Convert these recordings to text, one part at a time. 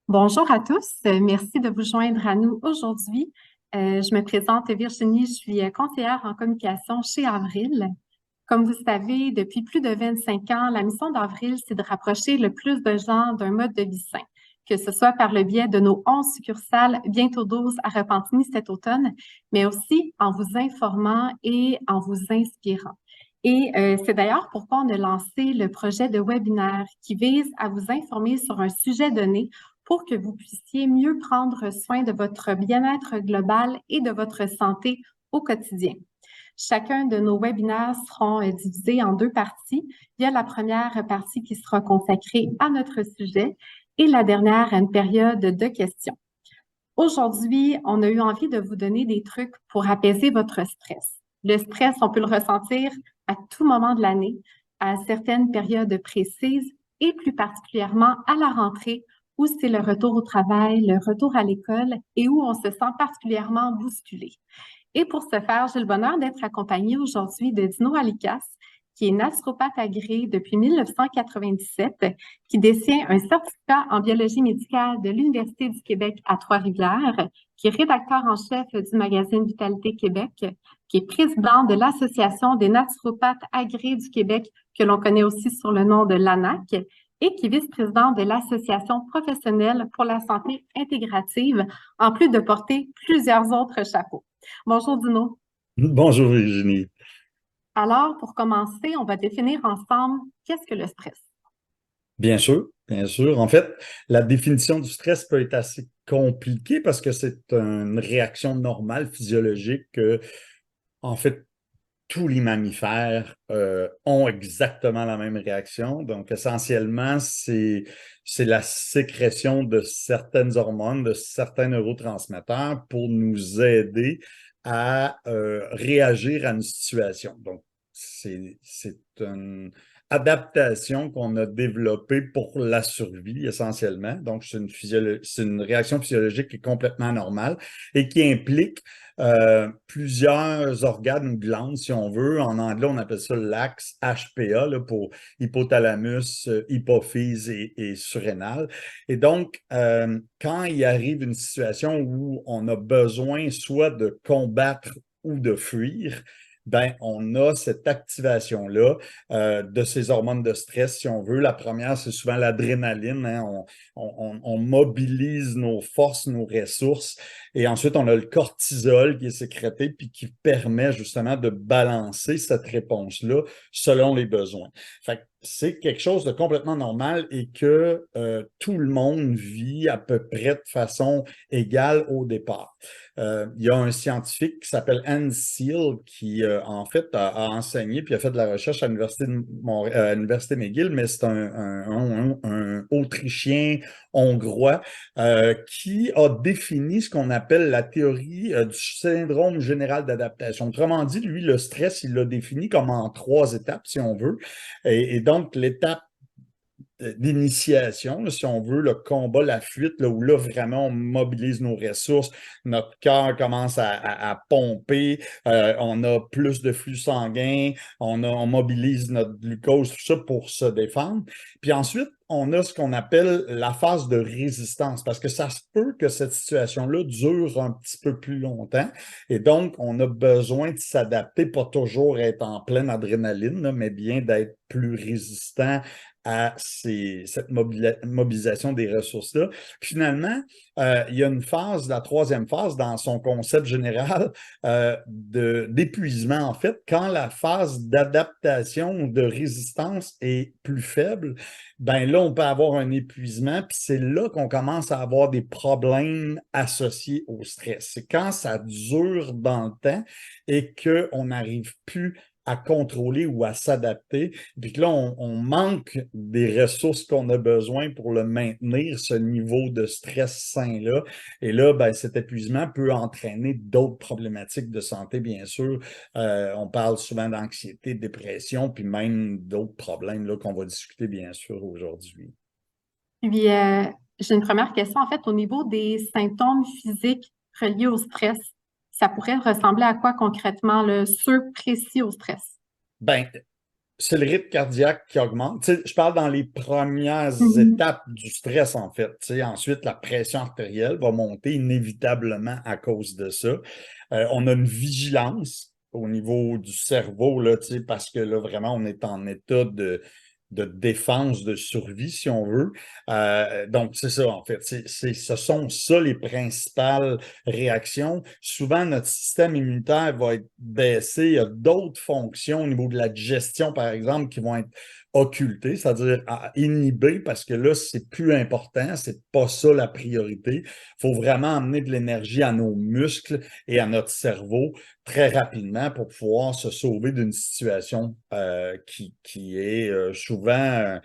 Bonjour à tous, merci de vous joindre à nous aujourd'hui. Je me présente Virginie, je suis conseillère en communication chez Avril. Comme vous savez, depuis plus de 25 ans, la mission d'Avril, c'est de rapprocher le plus de gens d'un mode de vie sain, que ce soit par le biais de nos 11 succursales, bientôt 12 à Repentigny cet automne, mais aussi en vous informant et en vous inspirant. C'est d'ailleurs pourquoi on a lancé le projet de webinaire qui vise à vous informer sur un sujet donné pour que vous puissiez mieux prendre soin de votre bien-être global et de votre santé au quotidien. Chacun de nos webinaires seront divisés en deux parties. Il y a la première partie qui sera consacrée à notre sujet et la dernière à une période de questions. Aujourd'hui, on a eu envie de vous donner des trucs pour apaiser votre stress. Le stress, on peut le ressentir à tout moment de l'année, à certaines périodes précises et plus particulièrement à la rentrée où c'est le retour au travail, le retour à l'école et où on se sent particulièrement bousculé. Et pour ce faire, j'ai le bonheur d'être accompagnée aujourd'hui de Dino Alikas, qui est naturopathe agréé depuis 1997, qui détient un certificat en biologie médicale de l'Université du Québec à Trois-Rivières, qui est rédacteur en chef du magazine Vitalité Québec, qui est président de l'Association des naturopathes agréés du Québec, que l'on connaît aussi sur le nom de l'ANAC, et qui est vice-président de l'Association professionnelle pour la santé intégrative, en plus de porter plusieurs autres chapeaux. Bonjour Dino. Bonjour Virginie. Alors, pour commencer, on va définir ensemble qu'est-ce que le stress. Bien sûr, bien sûr. En fait, la définition du stress peut être assez compliquée parce que c'est une réaction normale, physiologique que, en fait, tous les mammifères ont exactement la même réaction. Donc, essentiellement, c'est la sécrétion de certaines hormones, de certains neurotransmetteurs pour nous aider à réagir à une situation. Donc, c'est une adaptation qu'on a développée pour la survie, essentiellement. Donc, c'est une réaction physiologique qui est complètement normale et qui implique plusieurs organes ou glandes, si on veut. En anglais, on appelle ça l'axe HPA là, pour hypothalamus, hypophyse et surrénal. Et donc, quand il arrive une situation où on a besoin soit de combattre ou de fuir, ben, on a cette activation-là de ces hormones de stress, si on veut. La première, c'est souvent l'adrénaline. Hein. On mobilise nos forces, nos ressources. Et ensuite, on a le cortisol qui est sécrété puis qui permet justement de balancer cette réponse-là selon les besoins. Fait que c'est quelque chose de complètement normal et que tout le monde vit à peu près de façon égale au départ. Il y a un scientifique qui s'appelle Anne Seal qui, en fait, a enseigné puis a fait de la recherche à l'Université de à l'Université McGill, mais c'est un Autrichien hongrois qui a défini ce qu'on appelle la théorie du syndrome général d'adaptation. Autrement dit, lui, le stress, il l'a défini comme en trois étapes, si on veut. Et donc, l'étape d'initiation, si on veut, le combat, la fuite, là, où là, vraiment, on mobilise nos ressources, notre cœur commence à pomper, on a plus de flux sanguin, on mobilise notre glucose, tout ça pour se défendre. Puis ensuite, on a ce qu'on appelle la phase de résistance, parce que ça se peut que cette situation-là dure un petit peu plus longtemps, et donc on a besoin de s'adapter, pas toujours être en pleine adrénaline, là, mais bien d'être plus résistant à cette mobilisation des ressources-là. Finalement, il y a une phase, la troisième phase, dans son concept général d'épuisement, en fait, quand la phase d'adaptation, de résistance est plus faible, ben là, on peut avoir un épuisement, puis c'est là qu'on commence à avoir des problèmes associés au stress. C'est quand ça dure dans le temps et qu'on n'arrive plus à contrôler ou à s'adapter. Puis que là, on manque des ressources qu'on a besoin pour le maintenir, ce niveau de stress sain-là. Et là, ben, cet épuisement peut entraîner d'autres problématiques de santé, bien sûr. On parle souvent d'anxiété, de dépression, puis même d'autres problèmes là, qu'on va discuter, bien sûr, aujourd'hui. Puis, j'ai une première question. En fait, au niveau des symptômes physiques reliés au stress, ça pourrait ressembler à quoi concrètement, ceux précis au stress? Ben, c'est le rythme cardiaque qui augmente. Tu sais, je parle dans les premières Mhm. étapes du stress, en fait. Tu sais, ensuite, la pression artérielle va monter inévitablement à cause de ça. On a une vigilance au niveau du cerveau, là, tu sais, parce que là, vraiment, on est en état de défense, de survie, si on veut. Donc, c'est ça, en fait. Ce sont ça les principales réactions. Souvent, notre système immunitaire va être baissé. Il y a d'autres fonctions au niveau de la digestion, par exemple, qui vont être occultées, c'est-à-dire inhibées, parce que là, c'est plus important, c'est pas ça la priorité. Il faut vraiment amener de l'énergie à nos muscles et à notre cerveau très rapidement pour pouvoir se sauver d'une situation qui est souvent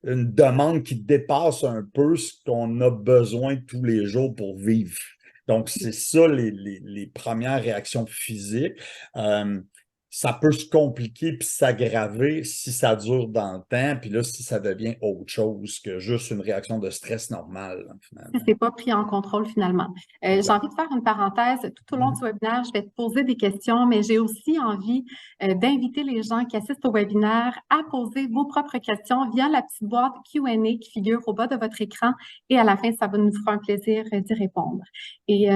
une demande qui dépasse un peu ce qu'on a besoin tous les jours pour vivre. Donc, c'est ça les premières réactions physiques. Euh, Ça peut se compliquer puis s'aggraver si ça dure dans le temps, puis là, si ça devient autre chose que juste une réaction de stress normale, hein, Si finalement. c'est pas pris en contrôle finalement. J'ai Exact. envie de faire une parenthèse. Tout au long du Mhm. webinaire, je vais te poser des questions, mais j'ai aussi envie d'inviter les gens qui assistent au webinaire à poser vos propres questions via la petite boîte Q&A qui figure au bas de votre écran et à la fin, ça va nous faire un plaisir d'y répondre. Et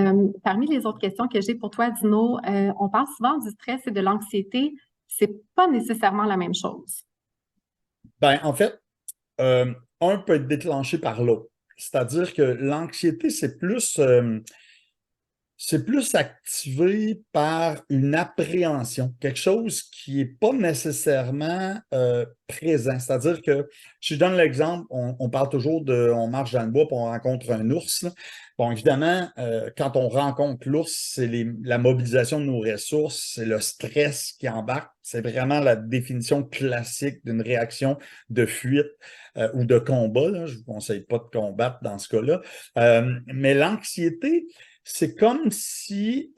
parmi les autres questions que j'ai pour toi, Dino, on parle souvent du stress et de l'anxiété. C'est pas nécessairement la même chose. Ben, en fait, euh, un peut être déclenché par l'autre. C'est-à-dire que l'anxiété, c'est plus activé par une appréhension, quelque chose qui n'est pas nécessairement présent. C'est-à-dire que, si je donne l'exemple, on parle toujours de, on marche dans le bois, puis on rencontre un ours, là. Bon, évidemment, quand on rencontre l'ours, c'est la mobilisation de nos ressources, c'est le stress qui embarque. C'est vraiment la définition classique d'une réaction de fuite ou de combat, là. Je ne vous conseille pas de combattre dans ce cas-là. Mais l'anxiété, c'est comme si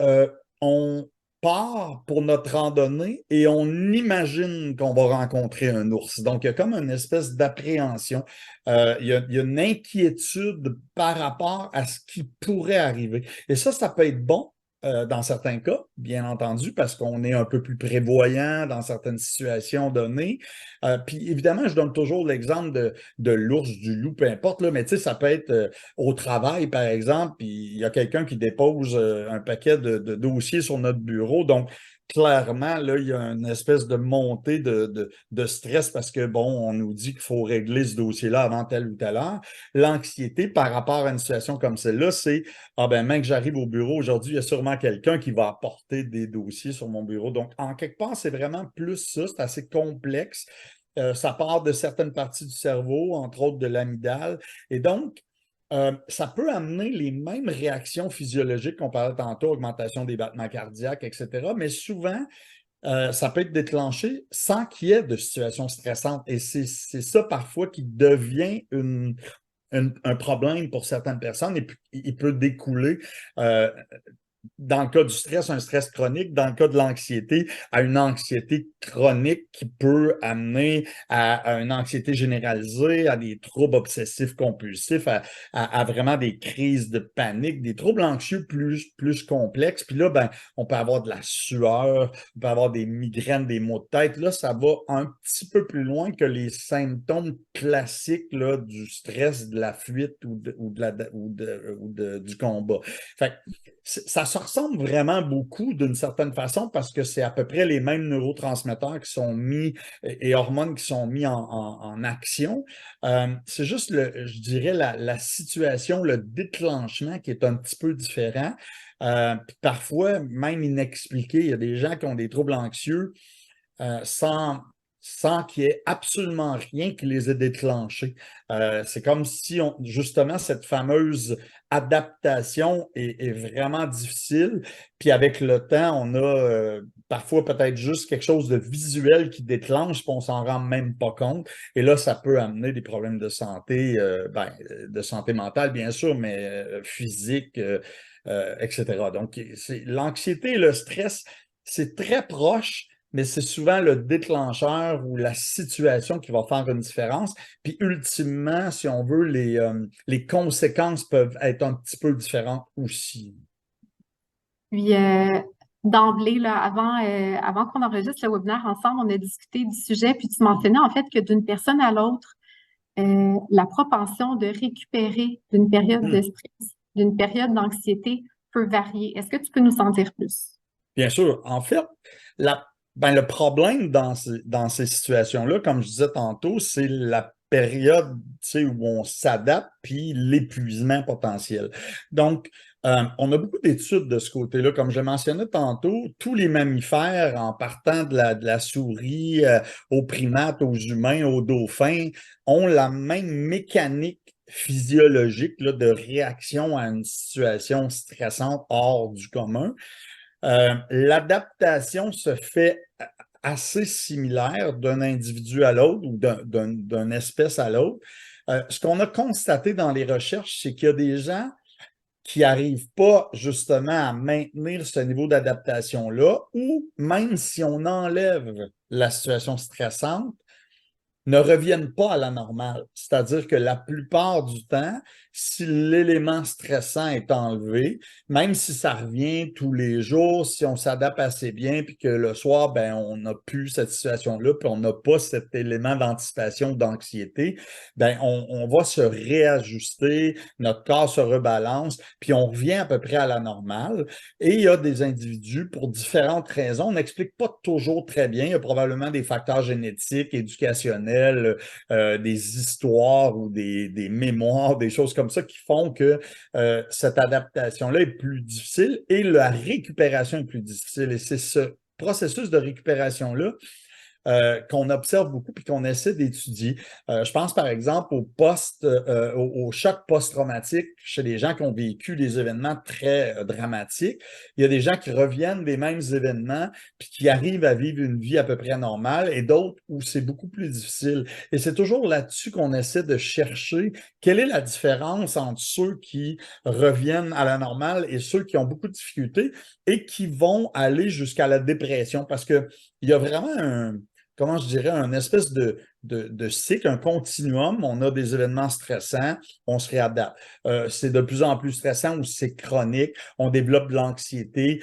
on part pour notre randonnée et on imagine qu'on va rencontrer un ours. Donc, il y a comme une espèce d'appréhension. Il y a une inquiétude par rapport à ce qui pourrait arriver. Et ça peut être bon dans certains cas, bien entendu, parce qu'on est un peu plus prévoyant dans certaines situations données. Puis évidemment, je donne toujours l'exemple de l'ours, du loup, peu importe, là, mais tu sais, ça peut être au travail, par exemple, puis il y a quelqu'un qui dépose un paquet de dossiers sur notre bureau. Donc, clairement, là, il y a une espèce de montée de stress parce que, bon, on nous dit qu'il faut régler ce dossier-là avant telle ou telle heure. L'anxiété par rapport à une situation comme celle-là, c'est, ah ben, même que j'arrive au bureau aujourd'hui, il y a sûrement quelqu'un qui va apporter des dossiers sur mon bureau. Donc, en quelque part, c'est vraiment plus ça, c'est assez complexe. Ça part de certaines parties du cerveau, entre autres de l'amygdale. Et donc, ça peut amener les mêmes réactions physiologiques qu'on parlait tantôt, augmentation des battements cardiaques, etc. Mais souvent, ça peut être déclenché sans qu'il y ait de situation stressante. Et c'est ça parfois qui devient un problème pour certaines personnes et puis il peut découler dans le cas du stress, un stress chronique, dans le cas de l'anxiété, à une anxiété chronique qui peut amener à une anxiété généralisée, à des troubles obsessifs compulsifs, à vraiment des crises de panique, des troubles anxieux plus complexes. Puis là, ben, on peut avoir de la sueur, on peut avoir des migraines, des maux de tête. Là, ça va un petit peu plus loin que les symptômes classiques là, du stress, de la fuite du combat. Fait ça se ressemble vraiment beaucoup d'une certaine façon parce que c'est à peu près les mêmes neurotransmetteurs qui sont mis et hormones qui sont mis en action. C'est juste, je dirais, la situation, le déclenchement qui est un petit peu différent. Puis parfois, même inexpliqué. Il y a des gens qui ont des troubles anxieux sans qu'il y ait absolument rien qui les ait déclenchés. C'est comme si, justement, cette fameuse adaptation est vraiment difficile. Puis avec le temps, on a parfois peut-être juste quelque chose de visuel qui déclenche, puis on s'en rend même pas compte. Et là, ça peut amener des problèmes de santé, de santé mentale, bien sûr, mais physique, etc. Donc, l'anxiété et le stress, c'est très proche, mais c'est souvent le déclencheur ou la situation qui va faire une différence. Puis ultimement, si on veut, les conséquences peuvent être un petit peu différentes aussi. Puis, d'emblée, là, avant qu'on enregistre le webinaire ensemble, on a discuté du sujet, puis tu mentionnais en fait que d'une personne à l'autre, la propension de récupérer d'une période de Hmm. stress, d'une période d'anxiété peut varier. Est-ce que tu peux nous en dire plus? Bien sûr. En fait, le problème dans ces situations-là, comme je disais tantôt, c'est la période, tu sais, où on s'adapte puis l'épuisement potentiel. Donc, on a beaucoup d'études de ce côté-là. Comme je mentionnais tantôt, tous les mammifères, en partant de la souris aux primates, aux humains, aux dauphins, ont la même mécanique physiologique là, de réaction à une situation stressante hors du commun. L'adaptation se fait assez similaire d'un individu à l'autre ou d'une espèce à l'autre. Ce qu'on a constaté dans les recherches, c'est qu'il y a des gens qui n'arrivent pas justement à maintenir ce niveau d'adaptation-là, ou même si on enlève la situation stressante, ne reviennent pas à la normale. C'est-à-dire que la plupart du temps, si l'élément stressant est enlevé, même si ça revient tous les jours, si on s'adapte assez bien, puis que le soir, ben, on n'a plus cette situation-là, puis on n'a pas cet élément d'anticipation, d'anxiété, ben, on va se réajuster, notre corps se rebalance, puis on revient à peu près à la normale. Et il y a des individus, pour différentes raisons, on n'explique pas toujours très bien, il y a probablement des facteurs génétiques, éducationnels, des histoires ou des mémoires, des choses comme ça qui font que cette adaptation-là est plus difficile et la récupération est plus difficile. Et c'est ce processus de récupération-là qu'on observe beaucoup puis qu'on essaie d'étudier. Je pense par exemple au choc post-traumatique chez les gens qui ont vécu des événements très dramatiques. Il y a des gens qui reviennent des mêmes événements puis qui arrivent à vivre une vie à peu près normale et d'autres où c'est beaucoup plus difficile. Et c'est toujours là-dessus qu'on essaie de chercher quelle est la différence entre ceux qui reviennent à la normale et ceux qui ont beaucoup de difficultés et qui vont aller jusqu'à la dépression parce que il y a vraiment comment je dirais, un espèce de cycle, un continuum. On a des événements stressants, on se réadapte. C'est de plus en plus stressant ou c'est chronique. On développe de l'anxiété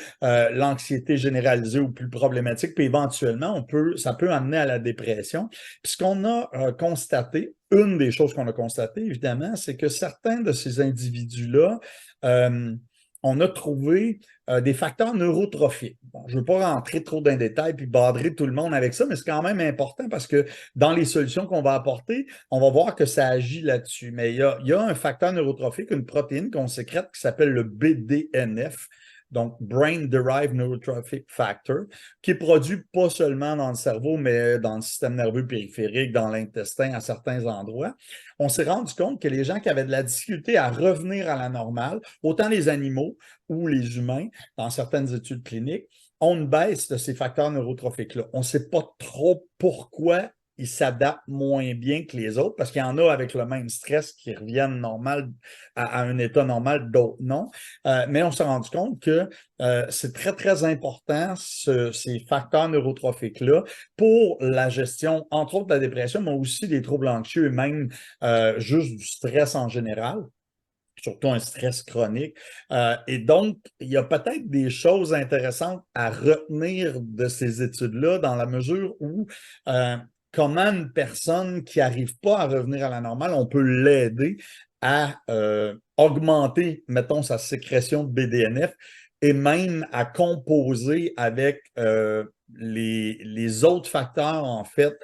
généralisée ou plus problématique, puis éventuellement, ça peut amener à la dépression. Puis ce qu'on a constaté, une des choses qu'on a constatées, évidemment, c'est que certains de ces individus-là, euh, on a trouvé des facteurs neurotrophiques. Bon, je ne veux pas rentrer trop dans les détails puis badrer tout le monde avec ça, mais c'est quand même important parce que dans les solutions qu'on va apporter, on va voir que ça agit là-dessus. Mais il y a un facteur neurotrophique, une protéine qu'on sécrète qui s'appelle le BDNF, donc Brain Derived Neurotrophic Factor, qui est produit pas seulement dans le cerveau, mais dans le système nerveux périphérique, dans l'intestin à certains endroits. On s'est rendu compte que les gens qui avaient de la difficulté à revenir à la normale, autant les animaux ou les humains, dans certaines études cliniques, ont une baisse de ces facteurs neurotrophiques-là. On ne sait pas trop pourquoi ils s'adaptent moins bien que les autres, parce qu'il y en a avec le même stress qui reviennent normal, à un état normal, d'autres non. Mais on s'est rendu compte que c'est très, très important, ces facteurs neurotrophiques-là, pour la gestion, entre autres, de la dépression, mais aussi des troubles anxieux et même juste du stress en général, surtout un stress chronique. Et donc, il y a peut-être des choses intéressantes à retenir de ces études-là dans la mesure où comment une personne qui n'arrive pas à revenir à la normale, on peut l'aider à augmenter, mettons, sa sécrétion de BDNF et même à composer avec les autres facteurs, en fait,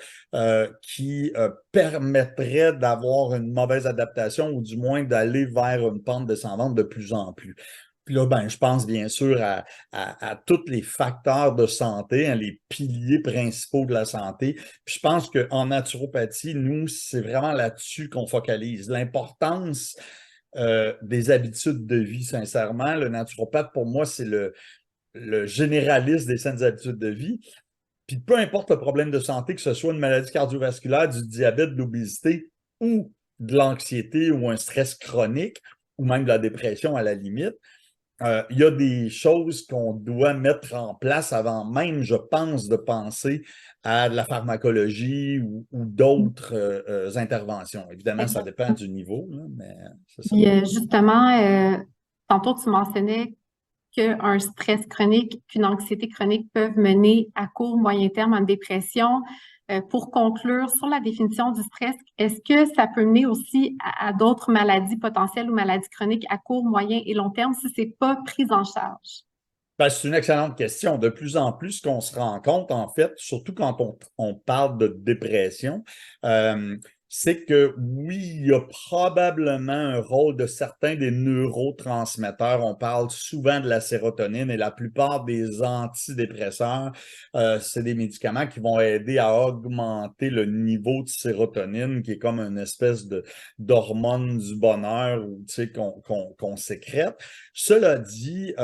qui permettraient d'avoir une mauvaise adaptation ou du moins d'aller vers une pente descendante de plus en plus. Puis là, ben, je pense bien sûr à tous les facteurs de santé, hein, les piliers principaux de la santé. Puis je pense qu'en naturopathie, nous, c'est vraiment là-dessus qu'on focalise. L'importance des habitudes de vie, sincèrement. Le naturopathe, pour moi, c'est le généraliste des saines habitudes de vie. Puis peu importe le problème de santé, que ce soit une maladie cardiovasculaire, du diabète, de l'obésité ou de l'anxiété ou un stress chronique ou même de la dépression à la limite, il y a des choses qu'on doit mettre en place avant même, je pense, de penser à de la pharmacologie ou d'autres interventions. Évidemment, ça dépend du niveau, là, mais c'est ça. Puis justement, tantôt tu mentionnais qu'un stress chronique, qu'une anxiété chronique peuvent mener à court, moyen terme à une dépression. Pour conclure sur la définition du stress, est-ce que ça peut mener aussi à d'autres maladies potentielles ou maladies chroniques à court, moyen et long terme si c'est pas pris en charge? Ben, c'est une excellente question. De plus en plus, ce qu'on se rend compte, en fait, surtout quand on parle de dépression, euh, c'est que oui, il y a probablement un rôle de certains des neurotransmetteurs. On parle souvent de la sérotonine et la plupart des antidépresseurs, c'est des médicaments qui vont aider à augmenter le niveau de sérotonine, qui est comme une espèce de d'hormone du bonheur ou, tu sais, qu'on sécrète. Cela dit,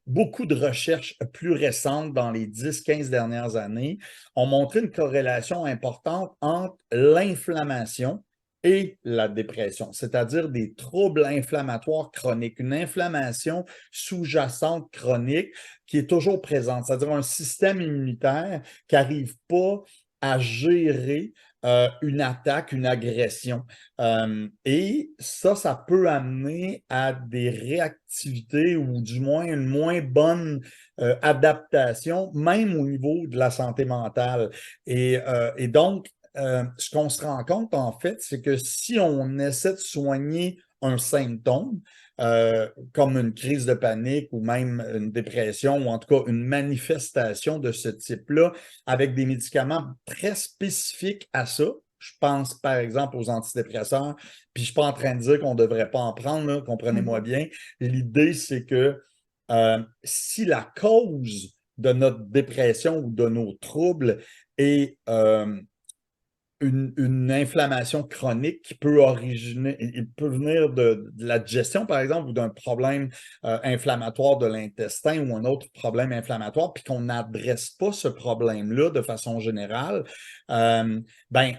beaucoup de recherches plus récentes dans les 10-15 dernières années ont montré une corrélation importante entre l'inflammation et la dépression, c'est-à-dire des troubles inflammatoires chroniques, une inflammation sous-jacente chronique qui est toujours présente, c'est-à-dire un système immunitaire qui n'arrive pas à gérer une attaque, une agression. Et ça peut amener à des réactivités ou du moins une moins bonne adaptation, même au niveau de la santé mentale. Et donc, ce qu'on se rend compte, en fait, c'est que si on essaie de soigner un symptôme, comme une crise de panique ou même une dépression ou en tout cas une manifestation de ce type-là, avec des médicaments très spécifiques à ça. Je pense par exemple aux antidépresseurs, puis je ne suis pas en train de dire qu'on ne devrait pas en prendre, là, comprenez-moi bien. L'idée, c'est que si la cause de notre dépression ou de nos troubles est une inflammation chronique qui peut originer, il peut venir de la digestion, par exemple, ou d'un problème inflammatoire de l'intestin ou un autre problème inflammatoire, puis qu'on n'adresse pas ce problème-là de façon générale, ben,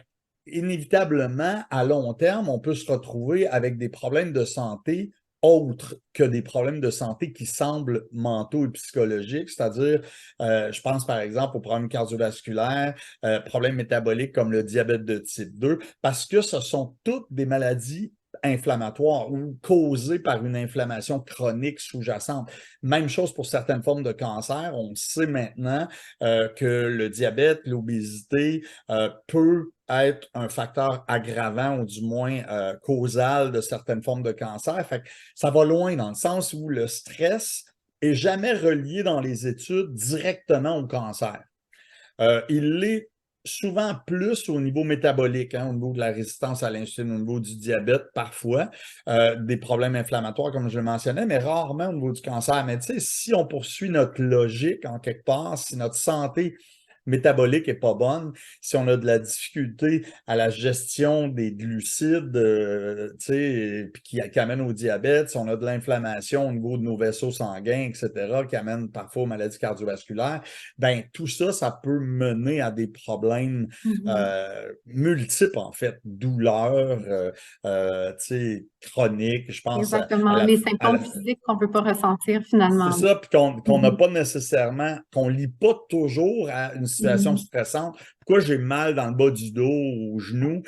inévitablement, à long terme, on peut se retrouver avec des problèmes de santé autres que des problèmes de santé qui semblent mentaux et psychologiques, c'est-à-dire, je pense par exemple aux problèmes cardiovasculaires, problèmes métaboliques comme le diabète de type 2, parce que ce sont toutes des maladies inflammatoires ou causées par une inflammation chronique sous-jacente. Même chose pour certaines formes de cancer. On sait maintenant que le diabète, l'obésité peut être un facteur aggravant ou du moins causal de certaines formes de cancer. Fait que ça va loin dans le sens où le stress est jamais relié dans les études directement au cancer. Il l'est souvent plus au niveau métabolique, hein, au niveau de la résistance à l'insuline, au niveau du diabète, parfois, des problèmes inflammatoires, comme je le mentionnais, mais rarement au niveau du cancer. Mais tu sais, si on poursuit notre logique en quelque part, si notre santé métabolique est pas bonne, si on a de la difficulté à la gestion des glucides, tu sais, puis qui amène au diabète, si on a de l'inflammation au niveau de nos vaisseaux sanguins, etc., qui amène parfois aux maladies cardiovasculaires, ben tout ça, ça peut mener à des problèmes multiples, en fait, douleurs, tu sais, chroniques, je pense Exactement. Les symptômes physiques qu'on ne peut pas ressentir c'est finalement. ça, puis qu'on n'a pas nécessairement, qu'on ne lie pas toujours à une situation stressante. Pourquoi j'ai mal dans le bas du dos, au genou?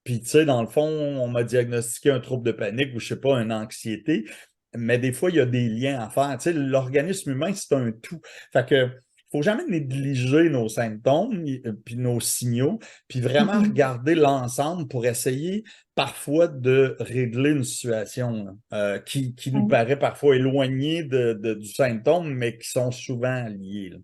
Puis, tu sais, dans le fond, on m'a diagnostiqué un trouble de panique ou, je sais pas, une anxiété. Mais des fois, il y a des liens à faire. Tu sais, l'organisme humain, c'est un tout. Fait que, faut jamais négliger nos symptômes puis nos signaux, puis vraiment regarder l'ensemble pour essayer parfois de régler une situation qui nous paraît parfois éloignée du symptôme, mais qui sont souvent liés, là.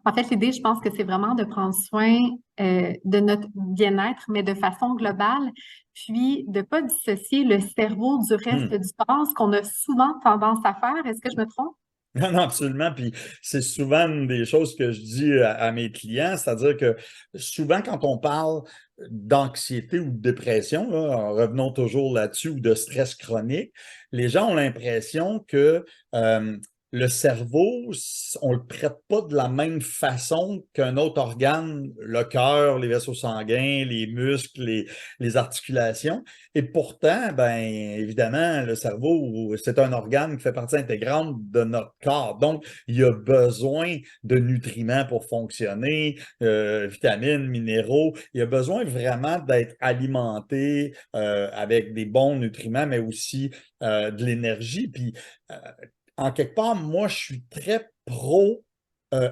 En fait, l'idée, je pense que c'est vraiment de prendre soin de notre bien-être, mais de façon globale, puis de ne pas dissocier le cerveau du reste Hmm. du corps, ce qu'on a souvent tendance à faire. Est-ce que je me trompe? Non, non, absolument. Puis c'est souvent une des choses que je dis à mes clients, c'est-à-dire que souvent quand on parle d'anxiété ou de dépression, là, revenons toujours là-dessus, ou de stress chronique, les gens ont l'impression que le cerveau, on ne le traite pas de la même façon qu'un autre organe, le cœur, les vaisseaux sanguins, les muscles, les articulations. Et pourtant, ben, évidemment, le cerveau, c'est un organe qui fait partie intégrante de notre corps. Donc, il y a besoin de nutriments pour fonctionner, vitamines, minéraux. Il y a besoin vraiment d'être alimenté avec des bons nutriments, mais aussi de l'énergie. Puis, euh, en quelque part, moi, je suis très pro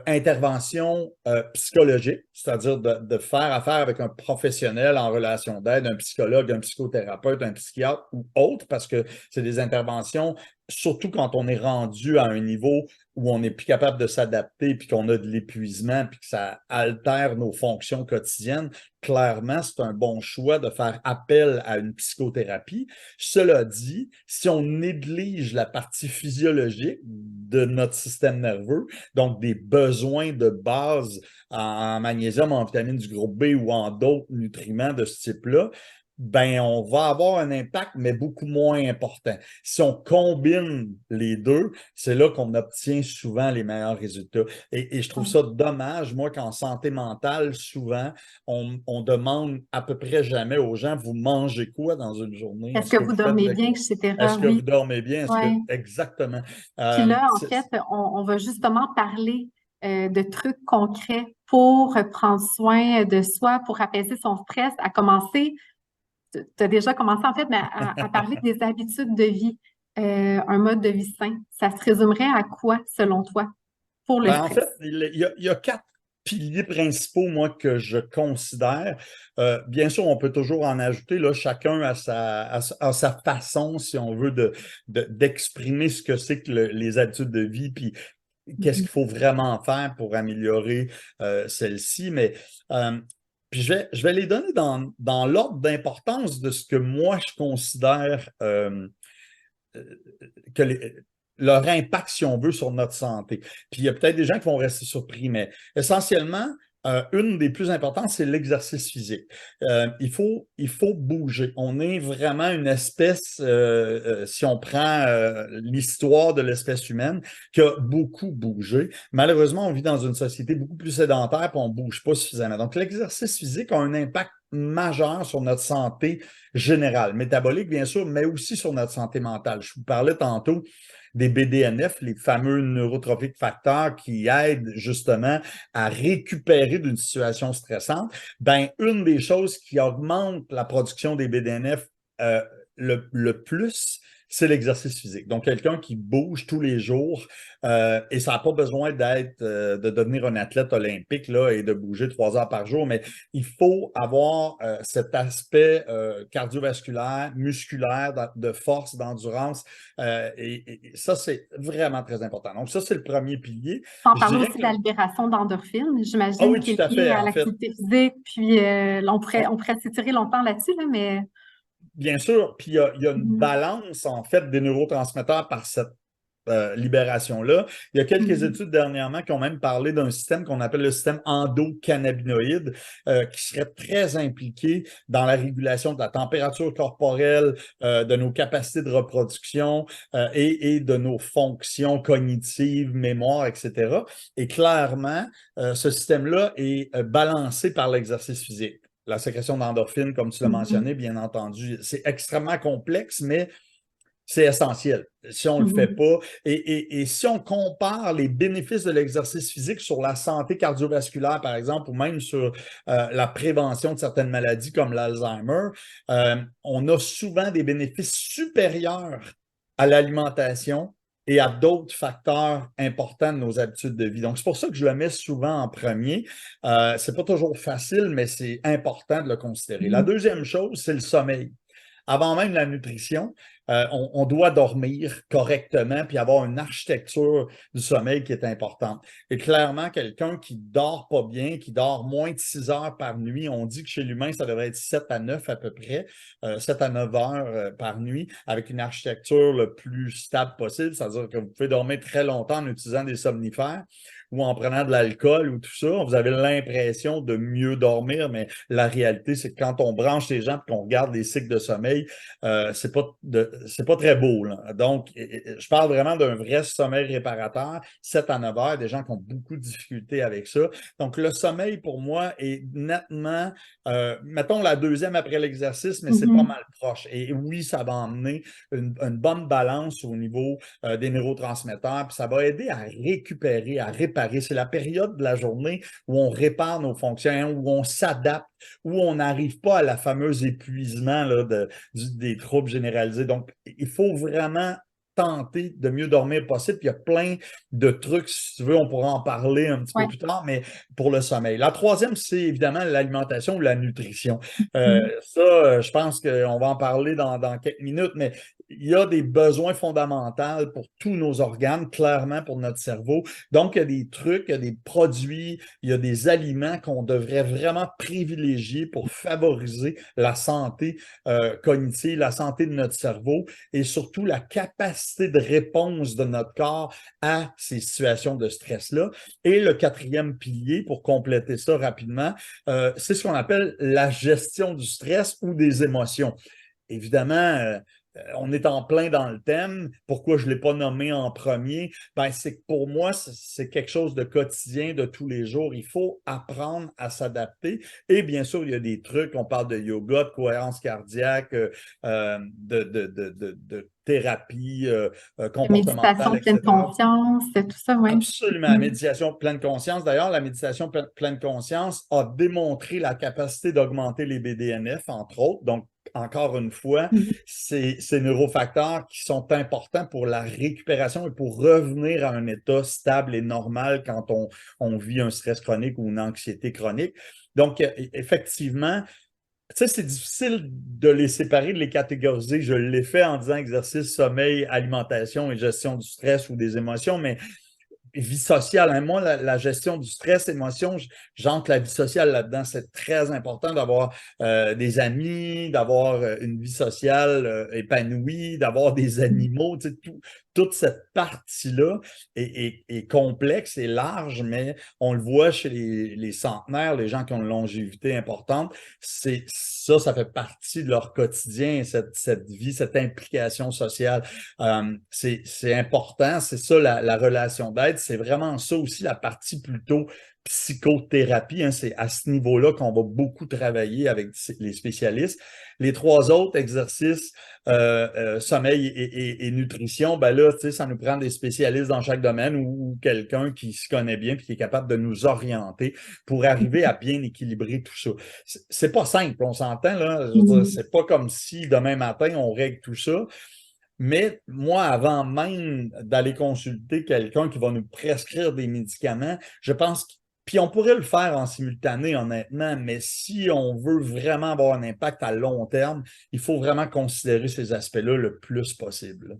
intervention psychologique, c'est-à-dire de faire affaire avec un professionnel en relation d'aide, un psychologue, un psychothérapeute, un psychiatre ou autre, parce que c'est des interventions, surtout quand on est rendu à un niveau où on n'est plus capable de s'adapter, puis qu'on a de l'épuisement, puis que ça altère nos fonctions quotidiennes. Clairement, c'est un bon choix de faire appel à une psychothérapie. Cela dit, si on néglige la partie physiologique de notre système nerveux, donc des besoins de base en magnésium, en vitamine du groupe B ou en d'autres nutriments de ce type-là, ben on va avoir un impact, mais beaucoup moins important. Si on combine les deux, c'est là qu'on obtient souvent les meilleurs résultats. Et je trouve ça dommage, moi, qu'en santé mentale, souvent, on demande à peu près jamais aux gens, vous mangez quoi dans une journée? Est-ce Est-ce que que vous vous faites dormez de... bien, etc.? Est-ce que vous Oui, dormez bien? Est-ce que... ouais. Exactement. Puis Euh, là, en c'est- fait, on va justement parler de trucs concrets pour prendre soin de soi, pour apaiser son stress, à commencer, tu as déjà commencé en fait, mais à parler des habitudes de vie, un mode de vie sain. Ça se résumerait à quoi, selon toi, pour le Ben, en fait, stress? il y a quatre piliers principaux, moi, que je considère. Bien sûr, on peut toujours en ajouter, là, chacun a sa façon, si on veut, d'exprimer ce que c'est que les habitudes de vie, puis qu'est-ce Mhm. qu'il faut vraiment faire pour améliorer celle-ci. Mais puis je vais les donner dans l'ordre d'importance de ce que moi, je considère que leur impact, si on veut, sur notre santé. Puis il y a peut-être des gens qui vont rester surpris, mais essentiellement, une des plus importantes, c'est l'exercice physique. Il faut bouger. On est vraiment une espèce, si on prend l'histoire de l'espèce humaine, qui a beaucoup bougé. Malheureusement, on vit dans une société beaucoup plus sédentaire et on ne bouge pas suffisamment. Donc, l'exercice physique a un impact majeur sur notre santé générale, métabolique, bien sûr, mais aussi sur notre santé mentale. Je vous parlais tantôt des BDNF, les fameux neurotrophiques facteurs qui aident justement à récupérer d'une situation stressante. Ben, une des choses qui augmente la production des BDNF euh, le plus, c'est l'exercice physique. Donc, quelqu'un qui bouge tous les jours et ça n'a pas besoin de devenir un athlète olympique là, et de bouger 3 heures par jour, mais il faut avoir cet aspect cardiovasculaire, musculaire, de force, d'endurance. Et ça, c'est vraiment très important. Donc, ça, c'est le premier pilier. On Je parle dirais aussi de que... la libération d'endorphines, Ah j'imagine, oui, qui tout est à liée fait. à En fait, l'activité physique, puis on- on pourrait s'étirer longtemps là-dessus, là, mais... bien sûr, puis il y a une Mhm. balance, en fait, des neurotransmetteurs par cette libération-là. Il y a quelques Mhm. études dernièrement qui ont même parlé d'un système qu'on appelle le système endocannabinoïde, qui serait très impliqué dans la régulation de la température corporelle, de nos capacités de reproduction et de nos fonctions cognitives, mémoire, etc. Et clairement, ce système-là est balancé par l'exercice physique. La sécrétion d'endorphines, comme tu l'as Mhm. mentionné, bien entendu, c'est extrêmement complexe, mais c'est essentiel. Si on ne le fait Mhm. pas, et si on compare les bénéfices de l'exercice physique sur la santé cardiovasculaire, par exemple, ou même sur la prévention de certaines maladies comme l'Alzheimer, on a souvent des bénéfices supérieurs à l'alimentation et à d'autres facteurs importants de nos habitudes de vie. Donc, c'est pour ça que je le mets souvent en premier. C'est pas toujours facile, mais c'est important de le considérer. La Mhm. deuxième chose, c'est le sommeil. Avant même la nutrition, on doit dormir correctement puis avoir une architecture du sommeil qui est importante. Et clairement, quelqu'un qui dort pas bien, qui dort moins de 6 heures par nuit, on dit que chez l'humain, ça devrait être 7 à 9 à peu près, 7 à 9 heures par nuit, avec une architecture le plus stable possible, c'est-à-dire que vous pouvez dormir très longtemps en utilisant des somnifères. ou en prenant de l'alcool ou tout ça, vous avez l'impression de mieux dormir, mais la réalité, c'est que quand on branche les gens et qu'on regarde les cycles de sommeil, c'est pas très beau, là. Donc, je parle vraiment d'un vrai sommeil réparateur, 7 à 9 heures, des gens qui ont beaucoup de difficultés avec ça. Donc, le sommeil, pour moi, est nettement, mettons la deuxième après l'exercice, mais c'est pas mal proche. Et oui, ça va emmener une bonne balance au niveau des neurotransmetteurs, puis ça va aider à récupérer, à réparer. C'est la période de la journée où on répare nos fonctions, où on s'adapte, où on n'arrive pas à la fameuse épuisement là, des troubles généralisés. Donc, il faut vraiment tenter de mieux dormir possible. Puis il y a plein de trucs, si tu veux, on pourra en parler un petit peu Ouais. plus tard, mais pour le sommeil. La troisième, c'est évidemment l'alimentation ou la nutrition. Je pense qu'on va en parler dans quelques minutes, mais il y a des besoins fondamentaux pour tous nos organes, clairement pour notre cerveau. Donc, il y a des trucs, il y a des produits, il y a des aliments qu'on devrait vraiment privilégier pour favoriser la santé cognitive, la santé de notre cerveau et surtout la capacité de réponse de notre corps à ces situations de stress-là. Et le quatrième pilier, pour compléter ça rapidement, c'est ce qu'on appelle la gestion du stress ou des émotions. Évidemment, on est en plein dans le thème. Pourquoi je ne l'ai pas nommé en premier? Ben, c'est que pour moi, c'est quelque chose de quotidien, de tous les jours. Il faut apprendre à s'adapter. Et bien sûr, il y a des trucs, on parle de yoga, de cohérence cardiaque, de thérapie comportementale, Méditation, pleine etc. conscience, tout ça, oui. Absolument. La méditation pleine conscience. D'ailleurs, la méditation pleine conscience a démontré la capacité d'augmenter les BDNF, entre autres. Donc, encore une fois, ces neurofacteurs qui sont importants pour la récupération et pour revenir à un état stable et normal quand on vit un stress chronique ou une anxiété chronique. Donc, effectivement, tu sais, c'est difficile de les séparer, de les catégoriser. Je l'ai fait en disant exercice, sommeil, alimentation et gestion du stress ou des émotions, mais vie sociale. Hein. Moi, la gestion du stress, émotion, j'entre la vie sociale là-dedans. C'est très important d'avoir des amis, d'avoir une vie sociale épanouie, d'avoir des animaux. Tu sais, toute cette partie-là est complexe et large, mais on le voit chez les centenaires, les gens qui ont une longévité importante. Ça fait partie de leur quotidien, cette vie, cette implication sociale. C'est important, c'est ça la relation d'aide. C'est vraiment ça aussi la partie plutôt psychothérapie. Hein. C'est à ce niveau-là qu'on va beaucoup travailler avec les spécialistes. Les trois autres exercices, sommeil et nutrition, ben là, tu sais, ça nous prend des spécialistes dans chaque domaine ou quelqu'un qui se connaît bien et qui est capable de nous orienter pour arriver à bien équilibrer tout ça. C'est pas simple, on s'entend, là. Je veux dire, c'est pas comme si demain matin, on règle tout ça. Mais moi, avant même d'aller consulter quelqu'un qui va nous prescrire des médicaments, je pense puis on pourrait le faire en simultané, honnêtement, mais si on veut vraiment avoir un impact à long terme, il faut vraiment considérer ces aspects-là le plus possible.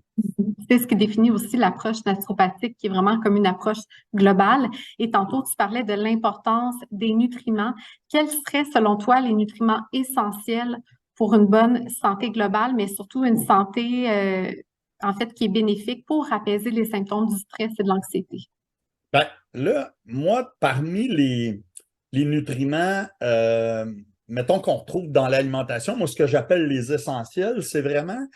C'est ce qui définit aussi l'approche naturopathique, qui est vraiment comme une approche globale. Et tantôt, tu parlais de l'importance des nutriments. Quels seraient, selon toi, les nutriments essentiels pour une bonne santé globale, mais surtout une santé, en fait, qui est bénéfique pour apaiser les symptômes du stress et de l'anxiété? Ben, là, moi, parmi les nutriments, mettons qu'on retrouve dans l'alimentation, moi, ce que j'appelle les essentiels, c'est vraiment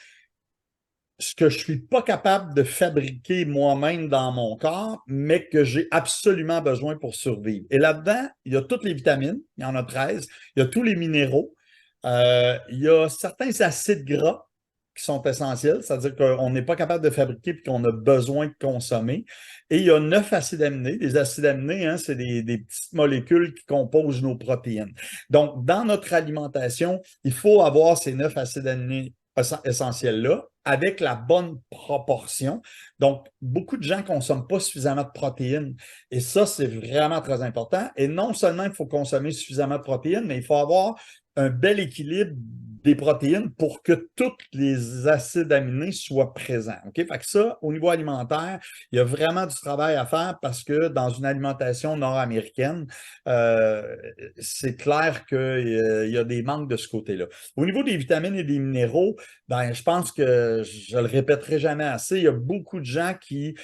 ce que je suis pas capable de fabriquer moi-même dans mon corps, mais que j'ai absolument besoin pour survivre. Et là-dedans, il y a toutes les vitamines, il y en a 13, il y a tous les minéraux, il y a certains acides gras qui sont essentiels, c'est-à-dire qu'on n'est pas capable de fabriquer et qu'on a besoin de consommer. Et il y a 9 acides aminés. Les acides aminés, hein, c'est des petites molécules qui composent nos protéines. Donc, dans notre alimentation, il faut avoir ces 9 acides aminés essentiels-là avec la bonne proportion. Donc, beaucoup de gens ne consomment pas suffisamment de protéines. Et ça, c'est vraiment très important. Et non seulement il faut consommer suffisamment de protéines, mais il faut avoir un bel équilibre des protéines pour que tous les acides aminés soient présents. OK? Fait que ça, au niveau alimentaire, il y a vraiment du travail à faire parce que dans une alimentation nord-américaine, c'est clair qu'il y a des manques de ce côté-là. Au niveau des vitamines et des minéraux, ben, je pense que je le répéterai jamais assez, il y a beaucoup de gens qui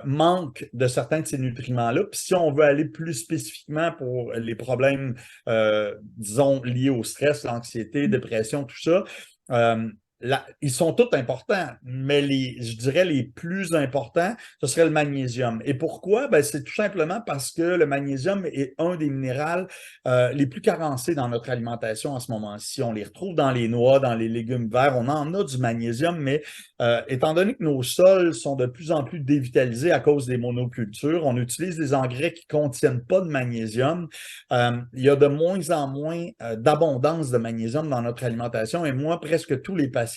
manquent de certains de ces nutriments-là. Puis si on veut aller plus spécifiquement pour les problèmes, disons, liés au stress, l'anxiété, dépression, tout ça, ils sont tous importants, mais je dirais les plus importants, ce serait le magnésium. Et pourquoi? Ben, c'est tout simplement parce que le magnésium est un des minéraux les plus carencés dans notre alimentation en ce moment-ci. On les retrouve dans les noix, dans les légumes verts, on en a du magnésium, mais étant donné que nos sols sont de plus en plus dévitalisés à cause des monocultures, on utilise des engrais qui ne contiennent pas de magnésium. Il y a de moins en moins d'abondance de magnésium dans notre alimentation et moi, presque tous les patients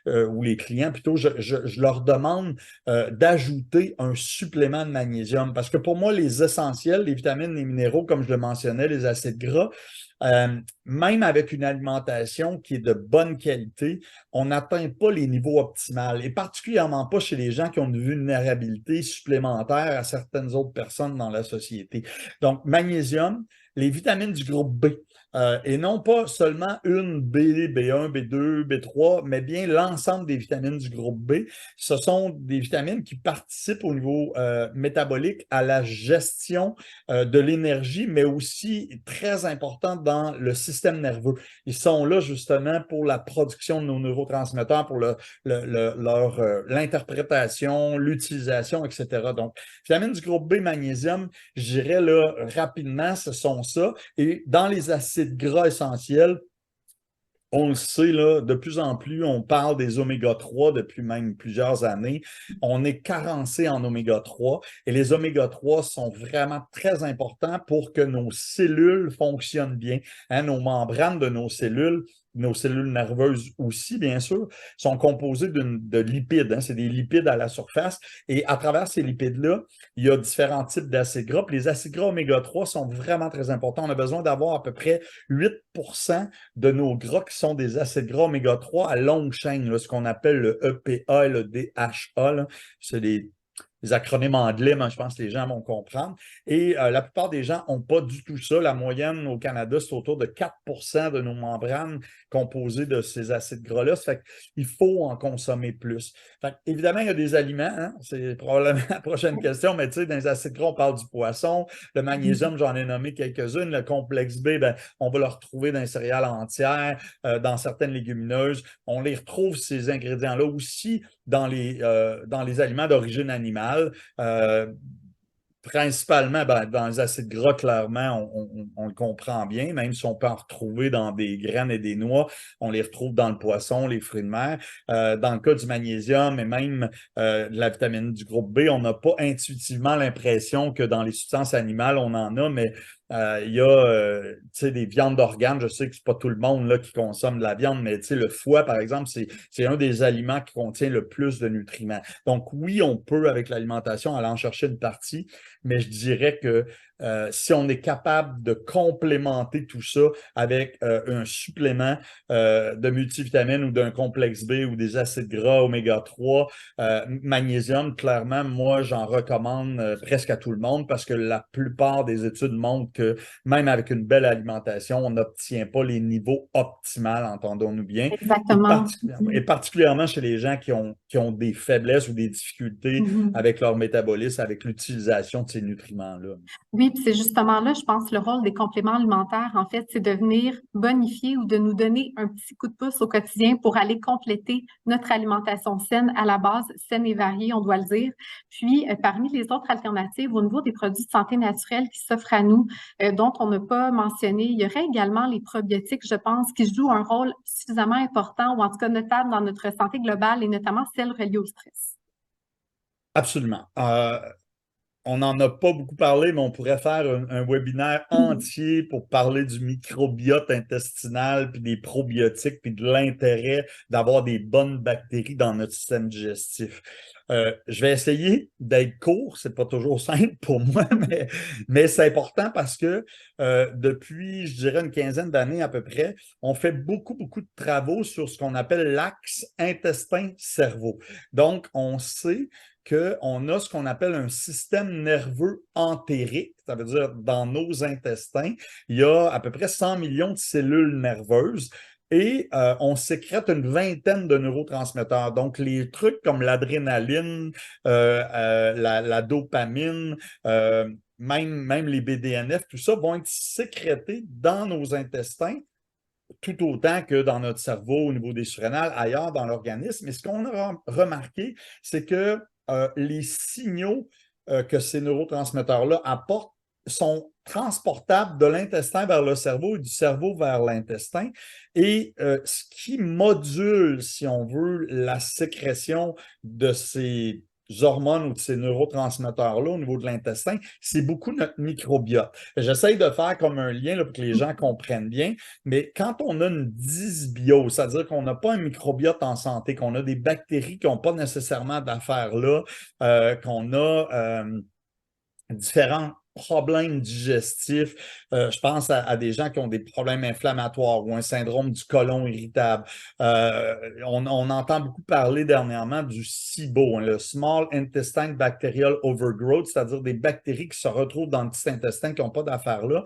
ou les clients plutôt, je leur demande d'ajouter un supplément de magnésium parce que pour moi, les essentiels, les vitamines, les minéraux, comme je le mentionnais, les acides gras, même avec une alimentation qui est de bonne qualité, on n'atteint pas les niveaux optimaux et particulièrement pas chez les gens qui ont une vulnérabilité supplémentaire à certaines autres personnes dans la société. Donc, magnésium, les vitamines du groupe B, et non pas seulement une B, B1, B2, B3, mais bien l'ensemble des vitamines du groupe B. Ce sont des vitamines qui participent au niveau métabolique à la gestion de l'énergie, mais aussi très importantes dans le système nerveux. Ils sont là justement pour la production de nos neurotransmetteurs, pour l'interprétation, l'utilisation, etc. Donc, vitamines du groupe B, magnésium, je dirais là rapidement, ce sont ça. Et dans les acides gras essentiels, on le sait, là, de plus en plus, on parle des oméga-3 depuis même plusieurs années. On est carencé en oméga-3 et les oméga-3 sont vraiment très importants pour que nos cellules fonctionnent bien. Hein, nos membranes de nos cellules nerveuses aussi, bien sûr, sont composées de lipides. Hein, c'est des lipides à la surface. Et à travers ces lipides-là, il y a différents types d'acides gras. Puis les acides gras oméga-3 sont vraiment très importants. On a besoin d'avoir à peu près 8% de nos gras qui sont des acides gras oméga-3 à longue chaîne, là, ce qu'on appelle le EPA et le DHA. C'est des acronymes anglais, mais je pense que les gens vont comprendre. Et la plupart des gens n'ont pas du tout ça. La moyenne au Canada, c'est autour de 4% de nos membranes composées de ces acides gras-là. Ça fait qu'il faut en consommer plus. Fait évidemment, il y a des aliments, hein? C'est probablement la prochaine question, mais tu sais, dans les acides gras, on parle du poisson. Le magnésium, j'en ai nommé quelques-unes. Le complexe B, ben, on va le retrouver dans les céréales entières, dans certaines légumineuses. On les retrouve, ces ingrédients-là, aussi dans les aliments d'origine animale. Principalement, ben, dans les acides gras, clairement, on le comprend bien, même si on peut en retrouver dans des graines et des noix, on les retrouve dans le poisson, les fruits de mer. Dans le cas du magnésium et même de la vitamine du groupe B, on n'a pas intuitivement l'impression que dans les substances animales, on en a, mais il y a des viandes d'organes. Je sais que c'est pas tout le monde là, qui consomme de la viande, mais le foie, par exemple, c'est un des aliments qui contient le plus de nutriments. Donc oui, on peut, avec l'alimentation, aller en chercher une partie, mais je dirais que si on est capable de complémenter tout ça avec un supplément de multivitamines ou d'un complexe B ou des acides gras oméga-3, magnésium, clairement, moi, j'en recommande presque à tout le monde parce que la plupart des études montrent que même avec une belle alimentation, on n'obtient pas les niveaux optimaux, entendons-nous bien, Exactement. et particulièrement chez les gens qui ont des faiblesses ou des difficultés avec leur métabolisme, avec l'utilisation de ces nutriments-là. Oui, puis c'est justement là, je pense, le rôle des compléments alimentaires, en fait, c'est de venir bonifier ou de nous donner un petit coup de pouce au quotidien pour aller compléter notre alimentation saine à la base, saine et variée, on doit le dire. Puis, parmi les autres alternatives au niveau des produits de santé naturelle qui s'offrent à nous, dont on n'a pas mentionné, il y aurait également les probiotiques, je pense, qui jouent un rôle suffisamment important ou en tout cas notable dans notre santé globale et notamment celle reliée au stress. Absolument. on n'en a pas beaucoup parlé, mais on pourrait faire un webinaire Mhm. entier pour parler du microbiote intestinal, puis des probiotiques, puis de l'intérêt d'avoir des bonnes bactéries dans notre système digestif. Je vais essayer d'être court, c'est pas toujours simple pour moi, mais c'est important parce que depuis, je dirais, une quinzaine d'années à peu près, on fait beaucoup, beaucoup de travaux sur ce qu'on appelle l'axe intestin-cerveau. Donc, on sait qu'on a ce qu'on appelle un système nerveux entérique, ça veut dire dans nos intestins, il y a à peu près 100 millions de cellules nerveuses et on sécrète une vingtaine de neurotransmetteurs. Donc, les trucs comme l'adrénaline, la dopamine, même les BDNF, tout ça vont être sécrétés dans nos intestins tout autant que dans notre cerveau, au niveau des surrénales, ailleurs dans l'organisme. Et ce qu'on a remarqué, c'est que les signaux que ces neurotransmetteurs-là apportent sont transportables de l'intestin vers le cerveau et du cerveau vers l'intestin. Et ce qui module, si on veut, la sécrétion de ces hormones ou de ces neurotransmetteurs-là au niveau de l'intestin, c'est beaucoup notre microbiote. J'essaye de faire comme un lien là, pour que les gens comprennent bien, mais quand on a une dysbiose, c'est-à-dire qu'on n'a pas un microbiote en santé, qu'on a des bactéries qui n'ont pas nécessairement d'affaires là, qu'on a différents problèmes digestifs. Je pense à des gens qui ont des problèmes inflammatoires ou un syndrome du côlon irritable. On entend beaucoup parler dernièrement du SIBO, hein, le Small Intestine Bacterial Overgrowth, c'est-à-dire des bactéries qui se retrouvent dans le petit intestin qui n'ont pas d'affaires là.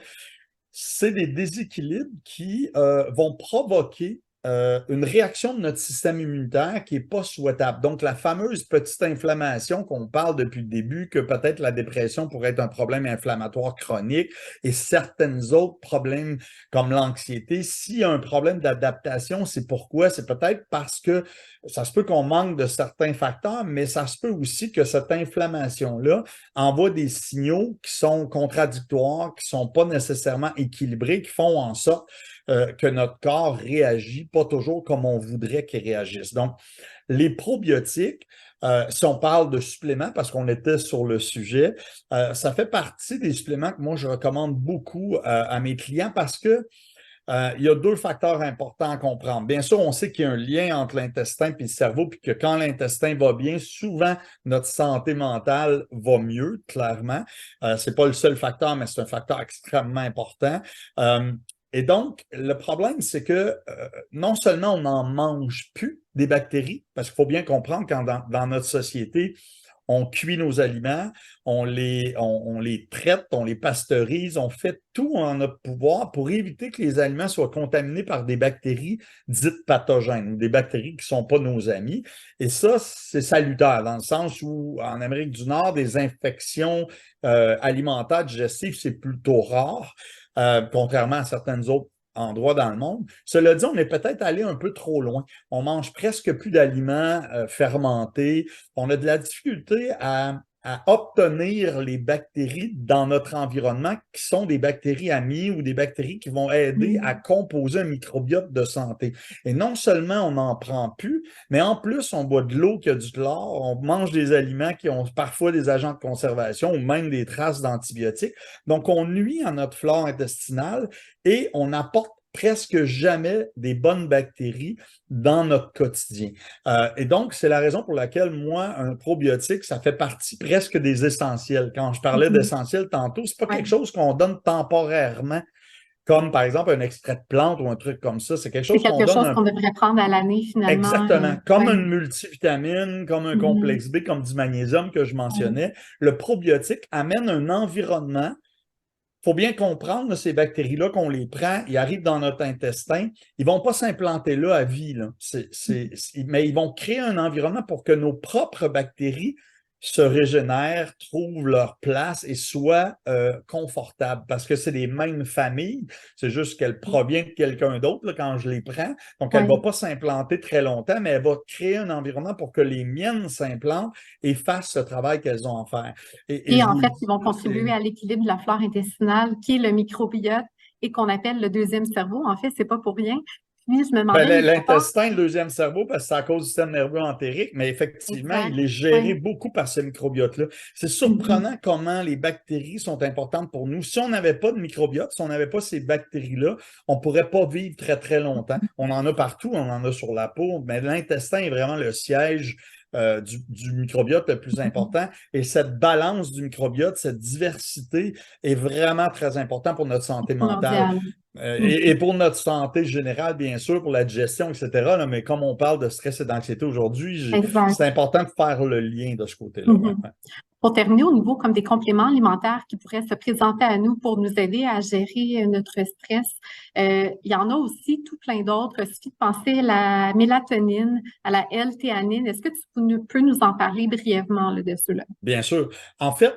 C'est des déséquilibres qui vont provoquer une réaction de notre système immunitaire qui n'est pas souhaitable. Donc, la fameuse petite inflammation qu'on parle depuis le début, que peut-être la dépression pourrait être un problème inflammatoire chronique et certains autres problèmes comme l'anxiété. S'il y a un problème d'adaptation, c'est pourquoi? C'est peut-être parce que ça se peut qu'on manque de certains facteurs, mais ça se peut aussi que cette inflammation-là envoie des signaux qui sont contradictoires, qui ne sont pas nécessairement équilibrés, qui font en sorte que notre corps réagit pas toujours comme on voudrait qu'il réagisse. Donc, les probiotiques, si on parle de suppléments, parce qu'on était sur le sujet, ça fait partie des suppléments que moi, je recommande beaucoup à mes clients parce que il y a deux facteurs importants à comprendre. Bien sûr, on sait qu'il y a un lien entre l'intestin et le cerveau, puis que quand l'intestin va bien, souvent notre santé mentale va mieux, clairement. Ce n'est pas le seul facteur, mais c'est un facteur extrêmement important. Euh, et donc, le problème, c'est que non seulement on n'en mange plus des bactéries, parce qu'il faut bien comprendre quand dans notre société, on cuit nos aliments, on les traite, on les pasteurise, on fait tout en notre pouvoir pour éviter que les aliments soient contaminés par des bactéries dites pathogènes ou des bactéries qui ne sont pas nos amis. Et ça, c'est salutaire dans le sens où en Amérique du Nord, des infections alimentaires digestives, c'est plutôt rare, contrairement à certaines autres endroits dans le monde. Cela dit, on est peut-être allé un peu trop loin. On mange presque plus d'aliments fermentés. On a de la difficulté à obtenir les bactéries dans notre environnement qui sont des bactéries amies ou des bactéries qui vont aider à Mhm. composer un microbiote de santé. Et non seulement on n'en prend plus, mais en plus, on boit de l'eau qui a du chlore, on mange des aliments qui ont parfois des agents de conservation ou même des traces d'antibiotiques. Donc, on nuit à notre flore intestinale et on apporte presque jamais des bonnes bactéries dans notre quotidien. Et donc, c'est la raison pour laquelle, moi, un probiotique, ça fait partie presque des essentiels. Quand je parlais Mhm. d'essentiels tantôt, c'est pas quelque Ouais. chose qu'on donne temporairement, comme par exemple un extrait de plante ou un truc comme ça. C'est quelque C'est chose qu'on quelque donne chose qu'on devrait prendre à l'année finalement. exactement, comme Ouais. une multivitamine, comme un Mhm. complexe B, comme du magnésium que je Ouais. mentionnais. Le probiotique amène un environnement. Il faut bien comprendre, là, ces bactéries-là, qu'on les prend, ils arrivent dans notre intestin, ils ne vont pas s'implanter là à vie, là. Mais ils vont créer un environnement pour que nos propres bactéries se régénèrent, trouvent leur place et soient confortables parce que c'est les mêmes familles, c'est juste qu'elles proviennent de quelqu'un d'autre là, quand je les prends. Donc, elle ne va Ouais. pas s'implanter très longtemps, mais elle va créer un environnement pour que les miennes s'implantent et fassent ce travail qu'elles ont à faire. Et Et je en vous le fait, dis, ils vont là, c'est contribuer à l'équilibre de la flore intestinale, qui est le microbiote et qu'on appelle le deuxième cerveau. En fait, c'est pas pour rien. Puis, je me Ben, demandais, les trois, l'intestin, le deuxième cerveau, parce que c'est à cause du système nerveux entérique, mais effectivement, exact, il est géré oui. beaucoup par ce microbiote-là. C'est Mhm. surprenant comment les bactéries sont importantes pour nous. Si on n'avait pas de microbiote, si on n'avait pas ces bactéries-là, on ne pourrait pas vivre très, très longtemps. On en a partout, on en a sur la peau, mais l'intestin est vraiment le siège du microbiote le plus Mhm. important. Et cette balance du microbiote, cette diversité est vraiment très importante pour notre santé mentale. Primordial. Et Mhm. pour notre santé générale, bien sûr, pour la digestion, etc. Là, mais comme on parle de stress et d'anxiété aujourd'hui, c'est Exact. important de faire le lien de ce côté-là. Ouais, Mhm. ouais. Pour terminer, au niveau comme des compléments alimentaires qui pourraient se présenter à nous pour nous aider à gérer notre stress, il y en a aussi tout plein d'autres. Il suffit de penser à la mélatonine, à la L-théanine. Est-ce que tu peux nous en parler brièvement là, de ceux-là? Bien sûr. En fait,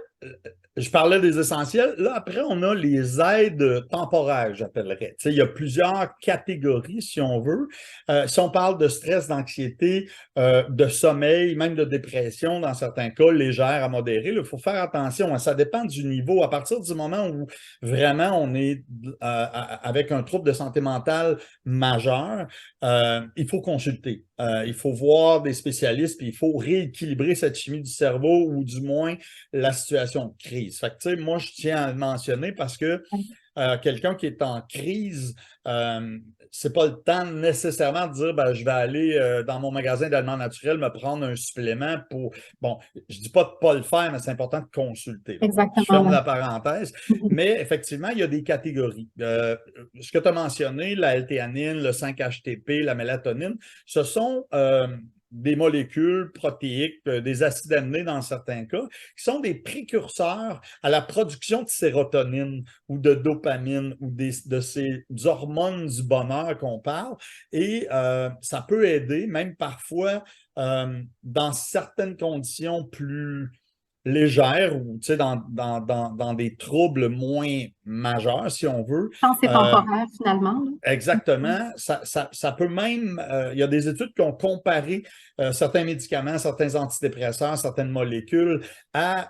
je parlais des essentiels. Là, après, on a les aides temporaires, j'appellerais. Tu sais, il y a plusieurs catégories, si on veut. Si on parle de stress, d'anxiété, de sommeil, même de dépression, dans certains cas, légère à modérée, il faut faire attention. Ça dépend du niveau. À partir du moment où vraiment on est avec un trouble de santé mentale majeur, il faut consulter. Il faut voir des spécialistes, puis il faut rééquilibrer cette chimie du cerveau ou du moins la situation de crise. Fait que, tu sais, moi, je tiens à le mentionner parce que quelqu'un qui est en crise, c'est pas le temps nécessairement de dire ben, je vais aller dans mon magasin d'aliments naturels me prendre un supplément pour. Bon, je dis pas de pas le faire, mais c'est important de consulter. Là. Bon, je Exactement, ferme là. la parenthèse, mais effectivement, il y a des catégories. Ce que tu as mentionné, la L-théanine, le 5-HTP, la mélatonine, ce sont des molécules protéiques, des acides aminés dans certains cas, qui sont des précurseurs à la production de sérotonine ou de dopamine ou de ces hormones du bonheur qu'on parle. Et ça peut aider, même parfois, dans certaines conditions plus légères ou dans des troubles moins majeurs, si on veut. Quand c'est Euh, temporaire, finalement, là. Exactement. Ça peut même, il y a des études qui ont comparé certains médicaments, certains antidépresseurs, certaines molécules à,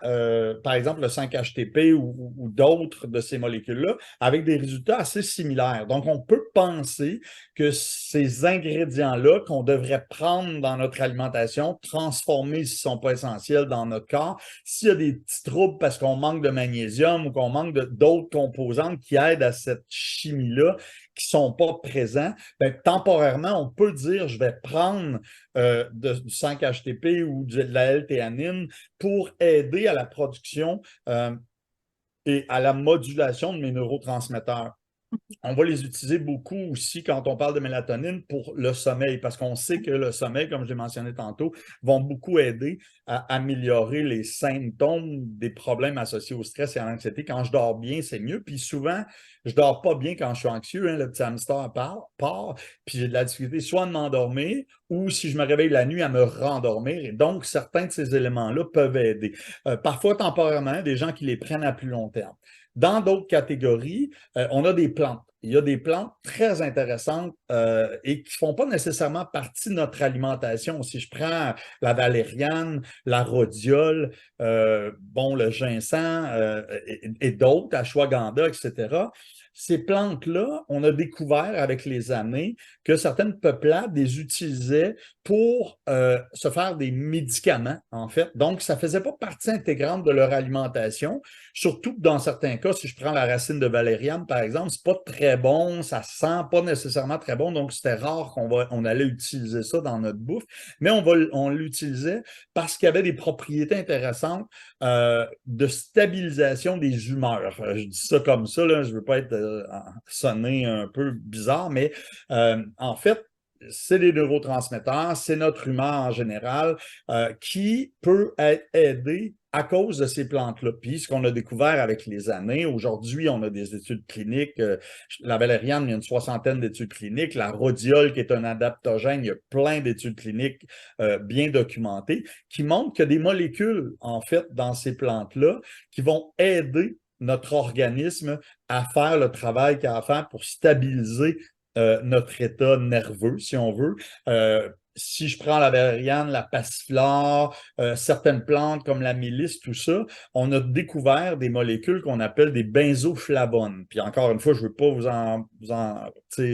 par exemple, le 5-HTP ou d'autres de ces molécules-là, avec des résultats assez similaires. Donc, on peut penser que ces ingrédients-là qu'on devrait prendre dans notre alimentation, transformer s'ils ne sont pas essentiels dans notre corps, s'il y a des petits troubles parce qu'on manque de magnésium ou qu'on manque d'autres composantes qui aident à cette chimie-là, qui ne sont pas présents, bien, temporairement, on peut dire je vais prendre du 5-HTP ou de la L-théanine pour aider à la production et à la modulation de mes neurotransmetteurs. On va les utiliser beaucoup aussi quand on parle de mélatonine pour le sommeil, parce qu'on sait que le sommeil, comme je l'ai mentionné tantôt, vont beaucoup aider à améliorer les symptômes des problèmes associés au stress et à l'anxiété. Quand je dors bien, c'est mieux. Puis souvent, je ne dors pas bien quand je suis anxieux. Hein, le petit hamster part, puis j'ai de la difficulté soit à m'endormir ou si je me réveille la nuit à me rendormir. Et donc, certains de ces éléments-là peuvent aider. Parfois temporairement, des gens qui les prennent à plus long terme. Dans d'autres catégories, on a des plantes. Il y a des plantes très intéressantes et qui ne font pas nécessairement partie de notre alimentation. Si je prends la valériane, la rhodiole, bon, le ginseng et d'autres, ashwagandha, etc., ces plantes-là, on a découvert avec les années que certaines peuplades les utilisaient pour se faire des médicaments, en fait. Donc, ça ne faisait pas partie intégrante de leur alimentation. Surtout que dans certains cas, si je prends la racine de valériane, par exemple, c'est pas très bon, ça sent pas nécessairement très bon, donc c'était rare on allait utiliser ça dans notre bouffe, mais on l'utilisait parce qu'il y avait des propriétés intéressantes de stabilisation des humeurs. Je dis ça comme ça, là, je veux pas être sonner un peu bizarre, mais en fait, c'est les neurotransmetteurs, c'est notre humeur en général qui peut être aidé à cause de ces plantes-là. Puis, ce qu'on a découvert avec les années, aujourd'hui, on a des études cliniques. La valériane, il y a une soixantaine d'études cliniques. La rhodiole, qui est un adaptogène, il y a plein d'études cliniques bien documentées qui montrent qu'il y a des molécules, en fait, dans ces plantes-là qui vont aider notre organisme à faire le travail qu'il a à faire pour stabiliser notre état nerveux, si on veut. Si je prends la valériane, la passiflore, certaines plantes comme la mélisse, tout ça, on a découvert des molécules qu'on appelle des benzoflavones. Puis encore une fois, je ne veux pas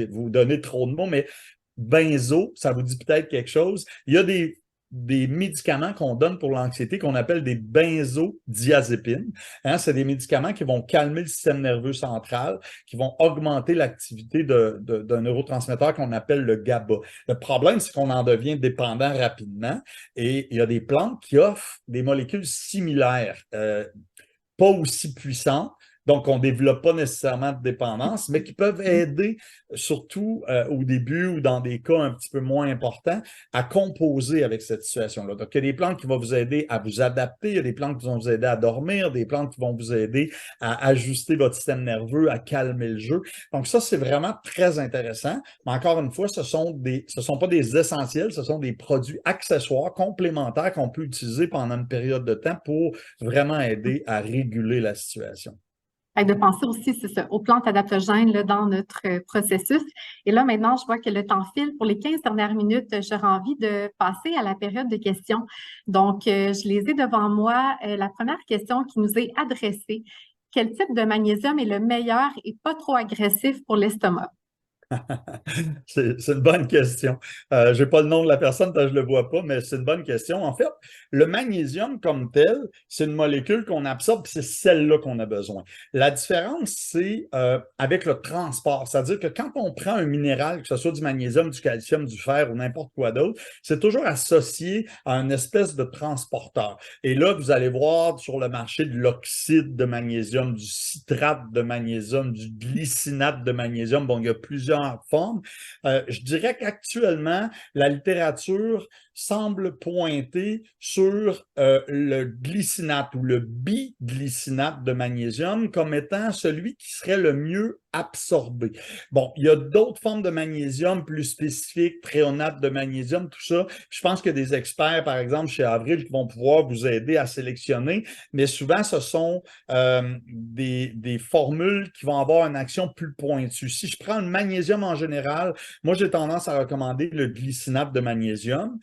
vous donner trop de mots, mais benzo, ça vous dit peut-être quelque chose. Il y a des médicaments qu'on donne pour l'anxiété qu'on appelle des benzodiazépines. Hein, c'est des médicaments qui vont calmer le système nerveux central, qui vont augmenter l'activité d'un neurotransmetteur qu'on appelle le GABA. Le problème, c'est qu'on en devient dépendant rapidement et il y a des plantes qui offrent des molécules similaires, pas aussi puissantes, donc, on ne développe pas nécessairement de dépendance, mais qui peuvent aider, surtout au début ou dans des cas un petit peu moins importants, à composer avec cette situation-là. Donc, il y a des plantes qui vont vous aider à vous adapter, il y a des plantes qui vont vous aider à dormir, des plantes qui vont vous aider à ajuster votre système nerveux, à calmer le jeu. Donc, ça, c'est vraiment très intéressant. Mais encore une fois, ce sont pas des essentiels, ce sont des produits accessoires, complémentaires qu'on peut utiliser pendant une période de temps pour vraiment aider à réguler la situation. De penser aussi, c'est ça, aux plantes adaptogènes là, dans notre processus. Et là, maintenant, je vois que le temps file. Pour les 15 dernières minutes, j'aurais envie de passer à la période de questions. Donc, je les ai devant moi. La première question qui nous est adressée, quel type de magnésium est le meilleur et pas trop agressif pour l'estomac? C'est une bonne question. Je n'ai pas le nom de la personne parce que je ne le vois pas, mais c'est une bonne question. En fait, le magnésium comme tel, c'est une molécule qu'on absorbe, c'est celle-là qu'on a besoin. La différence, c'est avec le transport. C'est-à-dire que quand on prend un minéral, que ce soit du magnésium, du calcium, du fer ou n'importe quoi d'autre, c'est toujours associé à une espèce de transporteur. Et là, vous allez voir sur le marché de l'oxyde de magnésium, du citrate de magnésium, du glycinate de magnésium. Bon, il y a plusieurs formes. Je dirais qu'actuellement, la littérature semble pointer sur le glycinate ou le biglycinate de magnésium comme étant celui qui serait le mieux absorbé. Bon, il y a d'autres formes de magnésium plus spécifiques, thréonate de magnésium, tout ça. Je pense qu'il y a des experts, par exemple, chez Avril, qui vont pouvoir vous aider à sélectionner, mais souvent, ce sont des formules qui vont avoir une action plus pointue. Si je prends le magnésium en général, moi, j'ai tendance à recommander le glycinate de magnésium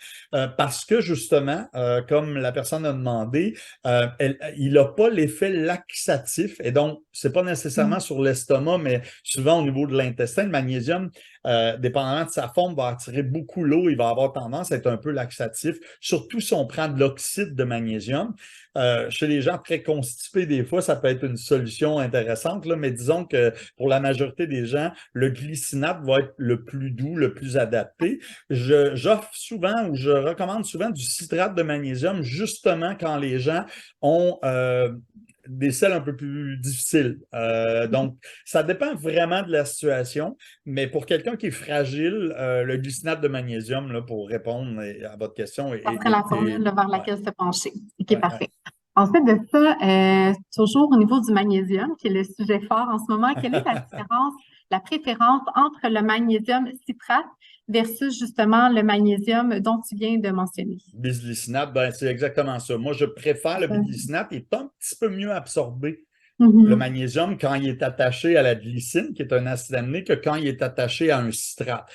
parce que, justement, comme la personne a demandé, il n'a pas l'effet laxatif et donc, ce n'est pas nécessairement sur l'estomac, mais souvent au niveau de l'intestin. Le magnésium, dépendamment de sa forme, va attirer beaucoup l'eau. Il va avoir tendance à être un peu laxatif, surtout si on prend de l'oxyde de magnésium. Chez les gens très constipés, des fois, ça peut être une solution intéressante, là, mais disons que pour la majorité des gens, le glycinate va être le plus doux, le plus adapté. J'offre souvent ou je recommande souvent du citrate de magnésium, justement quand les gens ont des selles un peu plus difficiles. Donc, ça dépend vraiment de la situation, mais pour quelqu'un qui est fragile, le glycinate de magnésium, là, pour répondre à votre question, Ça serait la formule vers ouais, laquelle se pencher. OK, ouais, ouais. parfait. Ensuite de ça, toujours au niveau du magnésium, qui est le sujet fort en ce moment, quelle est la différence, la préférence entre le magnésium citrate versus justement le magnésium dont tu viens de mentionner? Bisglycinate, ben, c'est exactement ça. Moi, je préfère le bisglycinate. Il est un petit peu mieux absorbé, le Mhm. magnésium, quand il est attaché à la glycine, qui est un acide aminé, que quand il est attaché à un citrate.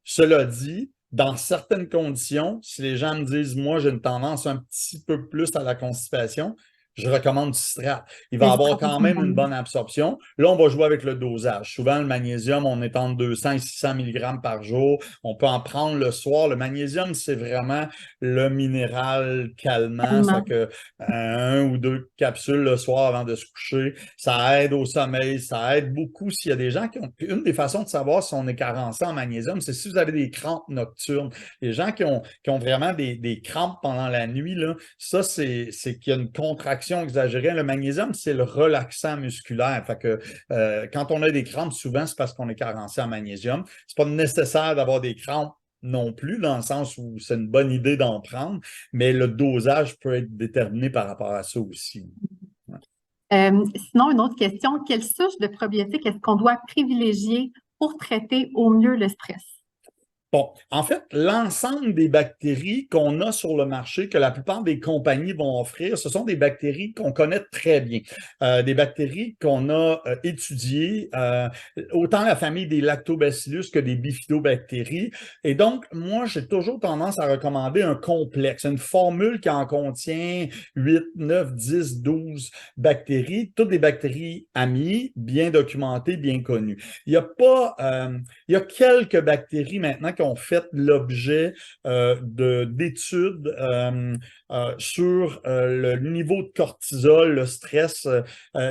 Cela dit, dans certaines conditions, si les gens me disent, moi, j'ai une tendance un petit peu plus à la constipation, je recommande du citrate. Il va Le avoir citrate, quand c'est une même une bonne. bonne absorption. Là, on va jouer avec le dosage. Souvent, le magnésium, on est entre 200 et 600 mg par jour. On peut en prendre le soir. Le magnésium, c'est vraiment le minéral calmant. Ça Tellement. fait que un ou deux capsules le soir avant de se coucher, ça aide au sommeil. Ça aide beaucoup s'il y a des gens qui ont... Une des façons de savoir si on est carencé en magnésium, c'est si vous avez des crampes nocturnes. Les gens qui ont vraiment des crampes pendant la nuit, là, ça, c'est qu'il y a une contraction exagérée. Le magnésium, c'est le relaxant musculaire. Fait que quand on a des crampes, souvent, c'est parce qu'on est carencé en magnésium. C'est pas nécessaire d'avoir des crampes non plus, dans le sens où c'est une bonne idée d'en prendre, mais le dosage peut être déterminé par rapport à ça aussi. Ouais. Sinon, une autre question, quelle souche de probiotiques est-ce qu'on doit privilégier pour traiter au mieux le stress? Bon, en fait, l'ensemble des bactéries qu'on a sur le marché, que la plupart des compagnies vont offrir, ce sont des bactéries qu'on connaît très bien. Des bactéries qu'on a étudiées, autant la famille des lactobacillus que des bifidobactéries. Et donc, moi, j'ai toujours tendance à recommander un complexe, une formule qui en contient 8, 9, 10, 12 bactéries, toutes des bactéries amies, bien documentées, bien connues. Il n'y a pas... il y a quelques bactéries maintenant qui ont fait l'objet d'études sur le niveau de cortisol, le stress.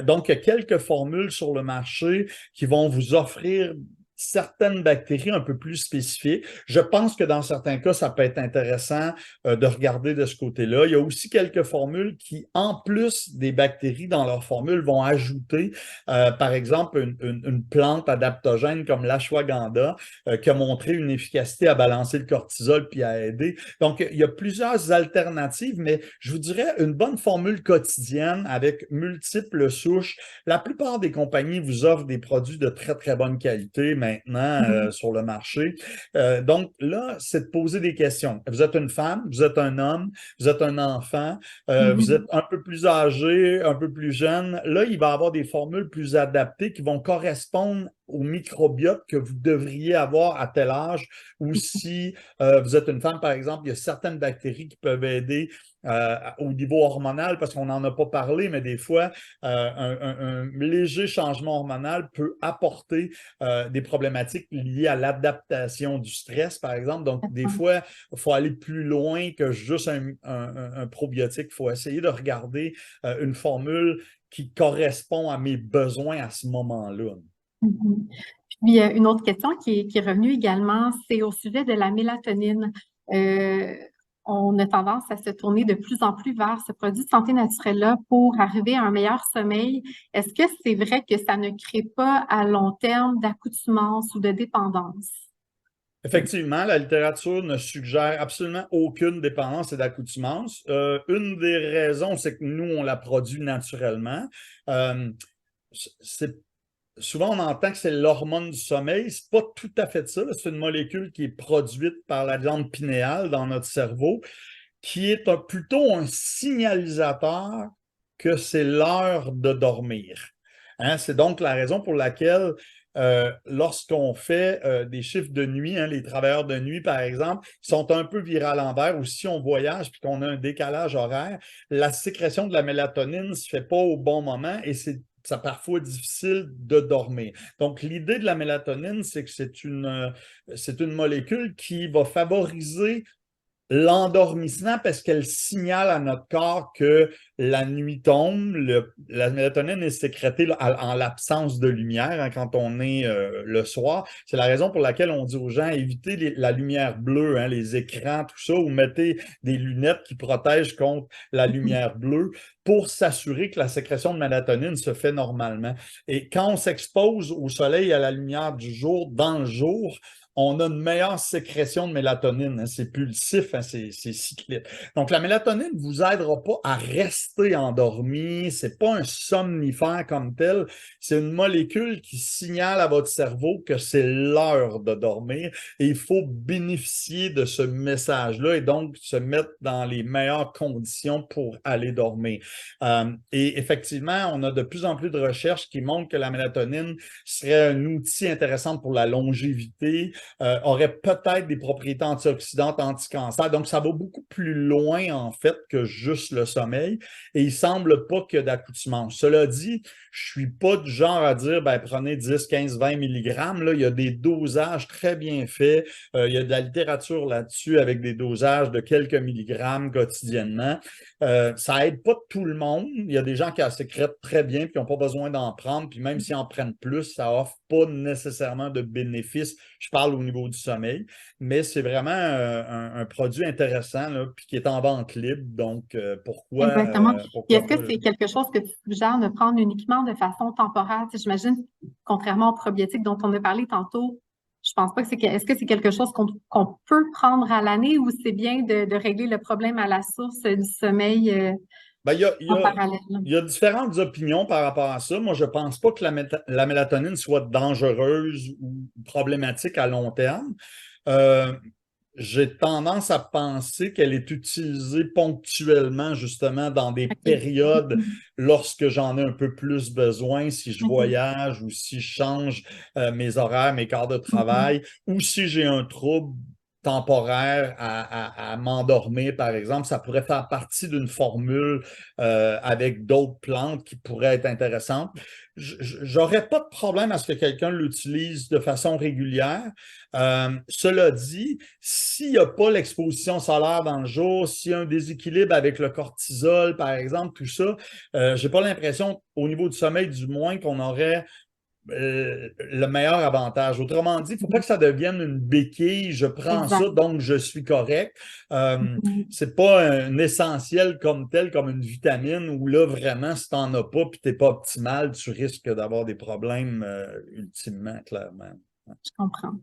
Donc, il y a quelques formules sur le marché qui vont vous offrir certaines bactéries un peu plus spécifiques. Je pense que dans certains cas, ça peut être intéressant de regarder de ce côté-là. Il y a aussi quelques formules qui, en plus des bactéries dans leur formule, vont ajouter, par exemple, une plante adaptogène comme l'ashwagandha qui a montré une efficacité à balancer le cortisol puis à aider. Donc, il y a plusieurs alternatives, mais je vous dirais une bonne formule quotidienne avec multiples souches. La plupart des compagnies vous offrent des produits de très, très bonne qualité maintenant Mhm. sur le marché. Donc là, c'est de poser des questions. Vous êtes une femme, vous êtes un homme, vous êtes un enfant, vous êtes Mhm. un peu plus âgé, un peu plus jeune. Là, il va y avoir des formules plus adaptées qui vont correspondre au microbiote que vous devriez avoir à tel âge, ou si vous êtes une femme, par exemple, il y a certaines bactéries qui peuvent aider au niveau hormonal, parce qu'on n'en a pas parlé, mais des fois, un léger changement hormonal peut apporter des problématiques liées à l'adaptation du stress, par exemple. Donc, des fois, il faut aller plus loin que juste un probiotique. Il faut essayer de regarder une formule qui correspond à mes besoins à ce moment-là. Mhm. Puis, une autre question qui est revenue également, c'est au sujet de la mélatonine. Euh, on a tendance à se tourner de plus en plus vers ce produit de santé naturelle-là pour arriver à un meilleur sommeil. Est-ce que c'est vrai que ça ne crée pas à long terme d'accoutumance ou de dépendance? Effectivement, la littérature ne suggère absolument aucune dépendance et d'accoutumance. Une des raisons, c'est que nous, on la produit naturellement. Euh, c'est Souvent, on entend que c'est l'hormone du sommeil. C'est pas tout à fait ça. C'est une molécule qui est produite par la glande pinéale dans notre cerveau, qui est plutôt un signalisateur que c'est l'heure de dormir. Hein, c'est donc la raison pour laquelle lorsqu'on fait des chiffres de nuit, hein, les travailleurs de nuit, par exemple, sont un peu virés à l'envers, ou si on voyage puis qu'on a un décalage horaire, la sécrétion de la mélatonine ne se fait pas au bon moment et c'est parfois difficile de dormir. Donc, l'idée de la mélatonine, c'est que c'est une molécule qui va favoriser l'endormissement parce qu'elle signale à notre corps que la nuit tombe. La mélatonine est sécrétée là, en l'absence de lumière hein, quand on est le soir. C'est la raison pour laquelle on dit aux gens évitez la lumière bleue, hein, les écrans, tout ça, ou mettez des lunettes qui protègent contre la lumière bleue pour s'assurer que la sécrétion de mélatonine se fait normalement. Et quand on s'expose au soleil à la lumière du jour, dans le jour, on a une meilleure sécrétion de mélatonine. Hein, c'est pulsif, hein, c'est cyclique. Donc, la mélatonine ne vous aidera pas à rester endormi. Ce n'est pas un somnifère comme tel. C'est une molécule qui signale à votre cerveau que c'est l'heure de dormir et il faut bénéficier de ce message-là et donc se mettre dans les meilleures conditions pour aller dormir. Et effectivement, on a de plus en plus de recherches qui montrent que la mélatonine serait un outil intéressant pour la longévité, aurait peut-être des propriétés antioxydantes, anti-cancer. Donc, ça va beaucoup plus loin, en fait, que juste le sommeil. Et il ne semble pas qu'il y ait d'accoutumance. Cela dit, je ne suis pas du genre à dire, ben, prenez 10, 15, 20 milligrammes. Là, il y a des dosages très bien faits. Il y a de la littérature là-dessus avec des dosages de quelques milligrammes quotidiennement. Ça aide pas tout le monde. Il y a des gens qui la sécrètent très bien et qui n'ont pas besoin d'en prendre. Puis même s'ils en prennent plus, ça offre pas nécessairement de bénéfices. Je parle au niveau du sommeil, mais c'est vraiment un produit intéressant là, puis qui est en vente libre. Donc, Exactement. Puis est-ce pourquoi que pas? c'est quelque chose que tu suggères de prendre uniquement de façon temporaire? Tu sais, j'imagine, contrairement aux probiotiques dont on a parlé tantôt, je pense pas que est-ce que c'est quelque chose qu'on peut prendre à l'année ou c'est bien de régler le problème à la source du sommeil Ben, en parallèle? il y a différentes opinions par rapport à ça. Moi, je ne pense pas que la mélatonine soit dangereuse ou problématique à long terme. Euh, j'ai tendance à penser qu'elle est utilisée ponctuellement, justement, dans des OK. périodes lorsque j'en ai un peu plus besoin, si je OK. voyage ou si je change mes horaires, mes quarts de Mhm. travail, ou si j'ai un trouble temporaire à m'endormir, par exemple, ça pourrait faire partie d'une formule avec d'autres plantes qui pourraient être intéressantes. J'aurais pas de problème à ce que quelqu'un l'utilise de façon régulière. Cela dit, s'il n'y a pas l'exposition solaire dans le jour, s'il y a un déséquilibre avec le cortisol, par exemple, tout ça, j'ai pas l'impression, au niveau du sommeil du moins, qu'on aurait le meilleur avantage. Autrement dit, il ne faut pas que ça devienne une béquille, je prends ça, Exact. donc je suis correct. Mhm. C'est pas un essentiel comme tel, comme une vitamine, où là, vraiment, si tu n'en as pas et tu n'es pas optimal, tu risques d'avoir des problèmes ultimement, clairement. Je comprends.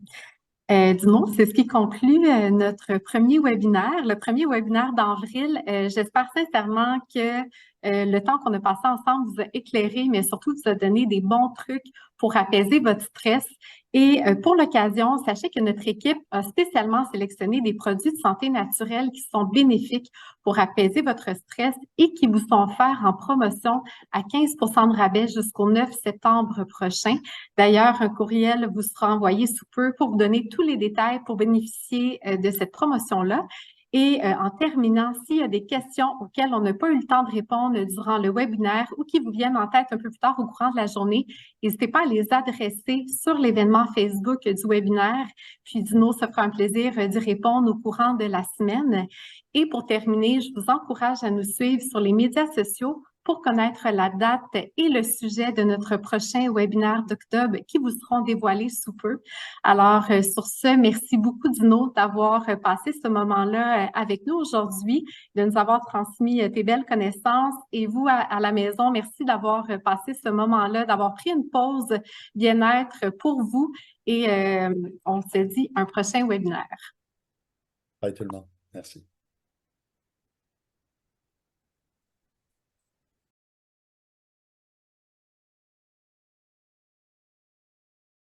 Dis-moi, c'est ce qui conclut notre premier webinaire, le premier webinaire d'avril. J'espère sincèrement que le temps qu'on a passé ensemble vous a éclairé, mais surtout vous a donné des bons trucs pour apaiser votre stress. Et pour l'occasion, sachez que notre équipe a spécialement sélectionné des produits de santé naturelle qui sont bénéfiques pour apaiser votre stress et qui vous sont offerts en promotion à 15% de rabais jusqu'au 9 septembre prochain. D'ailleurs, un courriel vous sera envoyé sous peu pour vous donner tous les détails pour bénéficier de cette promotion-là. Et en terminant, s'il y a des questions auxquelles on n'a pas eu le temps de répondre durant le webinaire ou qui vous viennent en tête un peu plus tard au courant de la journée, n'hésitez pas à les adresser sur l'événement Facebook du webinaire. Puis Dino se fera un plaisir d'y répondre au courant de la semaine. Et pour terminer, je vous encourage à nous suivre sur les médias sociaux pour connaître la date et le sujet de notre prochain webinaire d'octobre qui vous seront dévoilés sous peu. Alors, sur ce, merci beaucoup, Dino, d'avoir passé ce moment-là avec nous aujourd'hui, de nous avoir transmis tes belles connaissances. Et vous, à la maison, merci d'avoir passé ce moment-là, d'avoir pris une pause bien-être pour vous. Et on se dit un prochain webinaire. Bye tout le monde. Merci.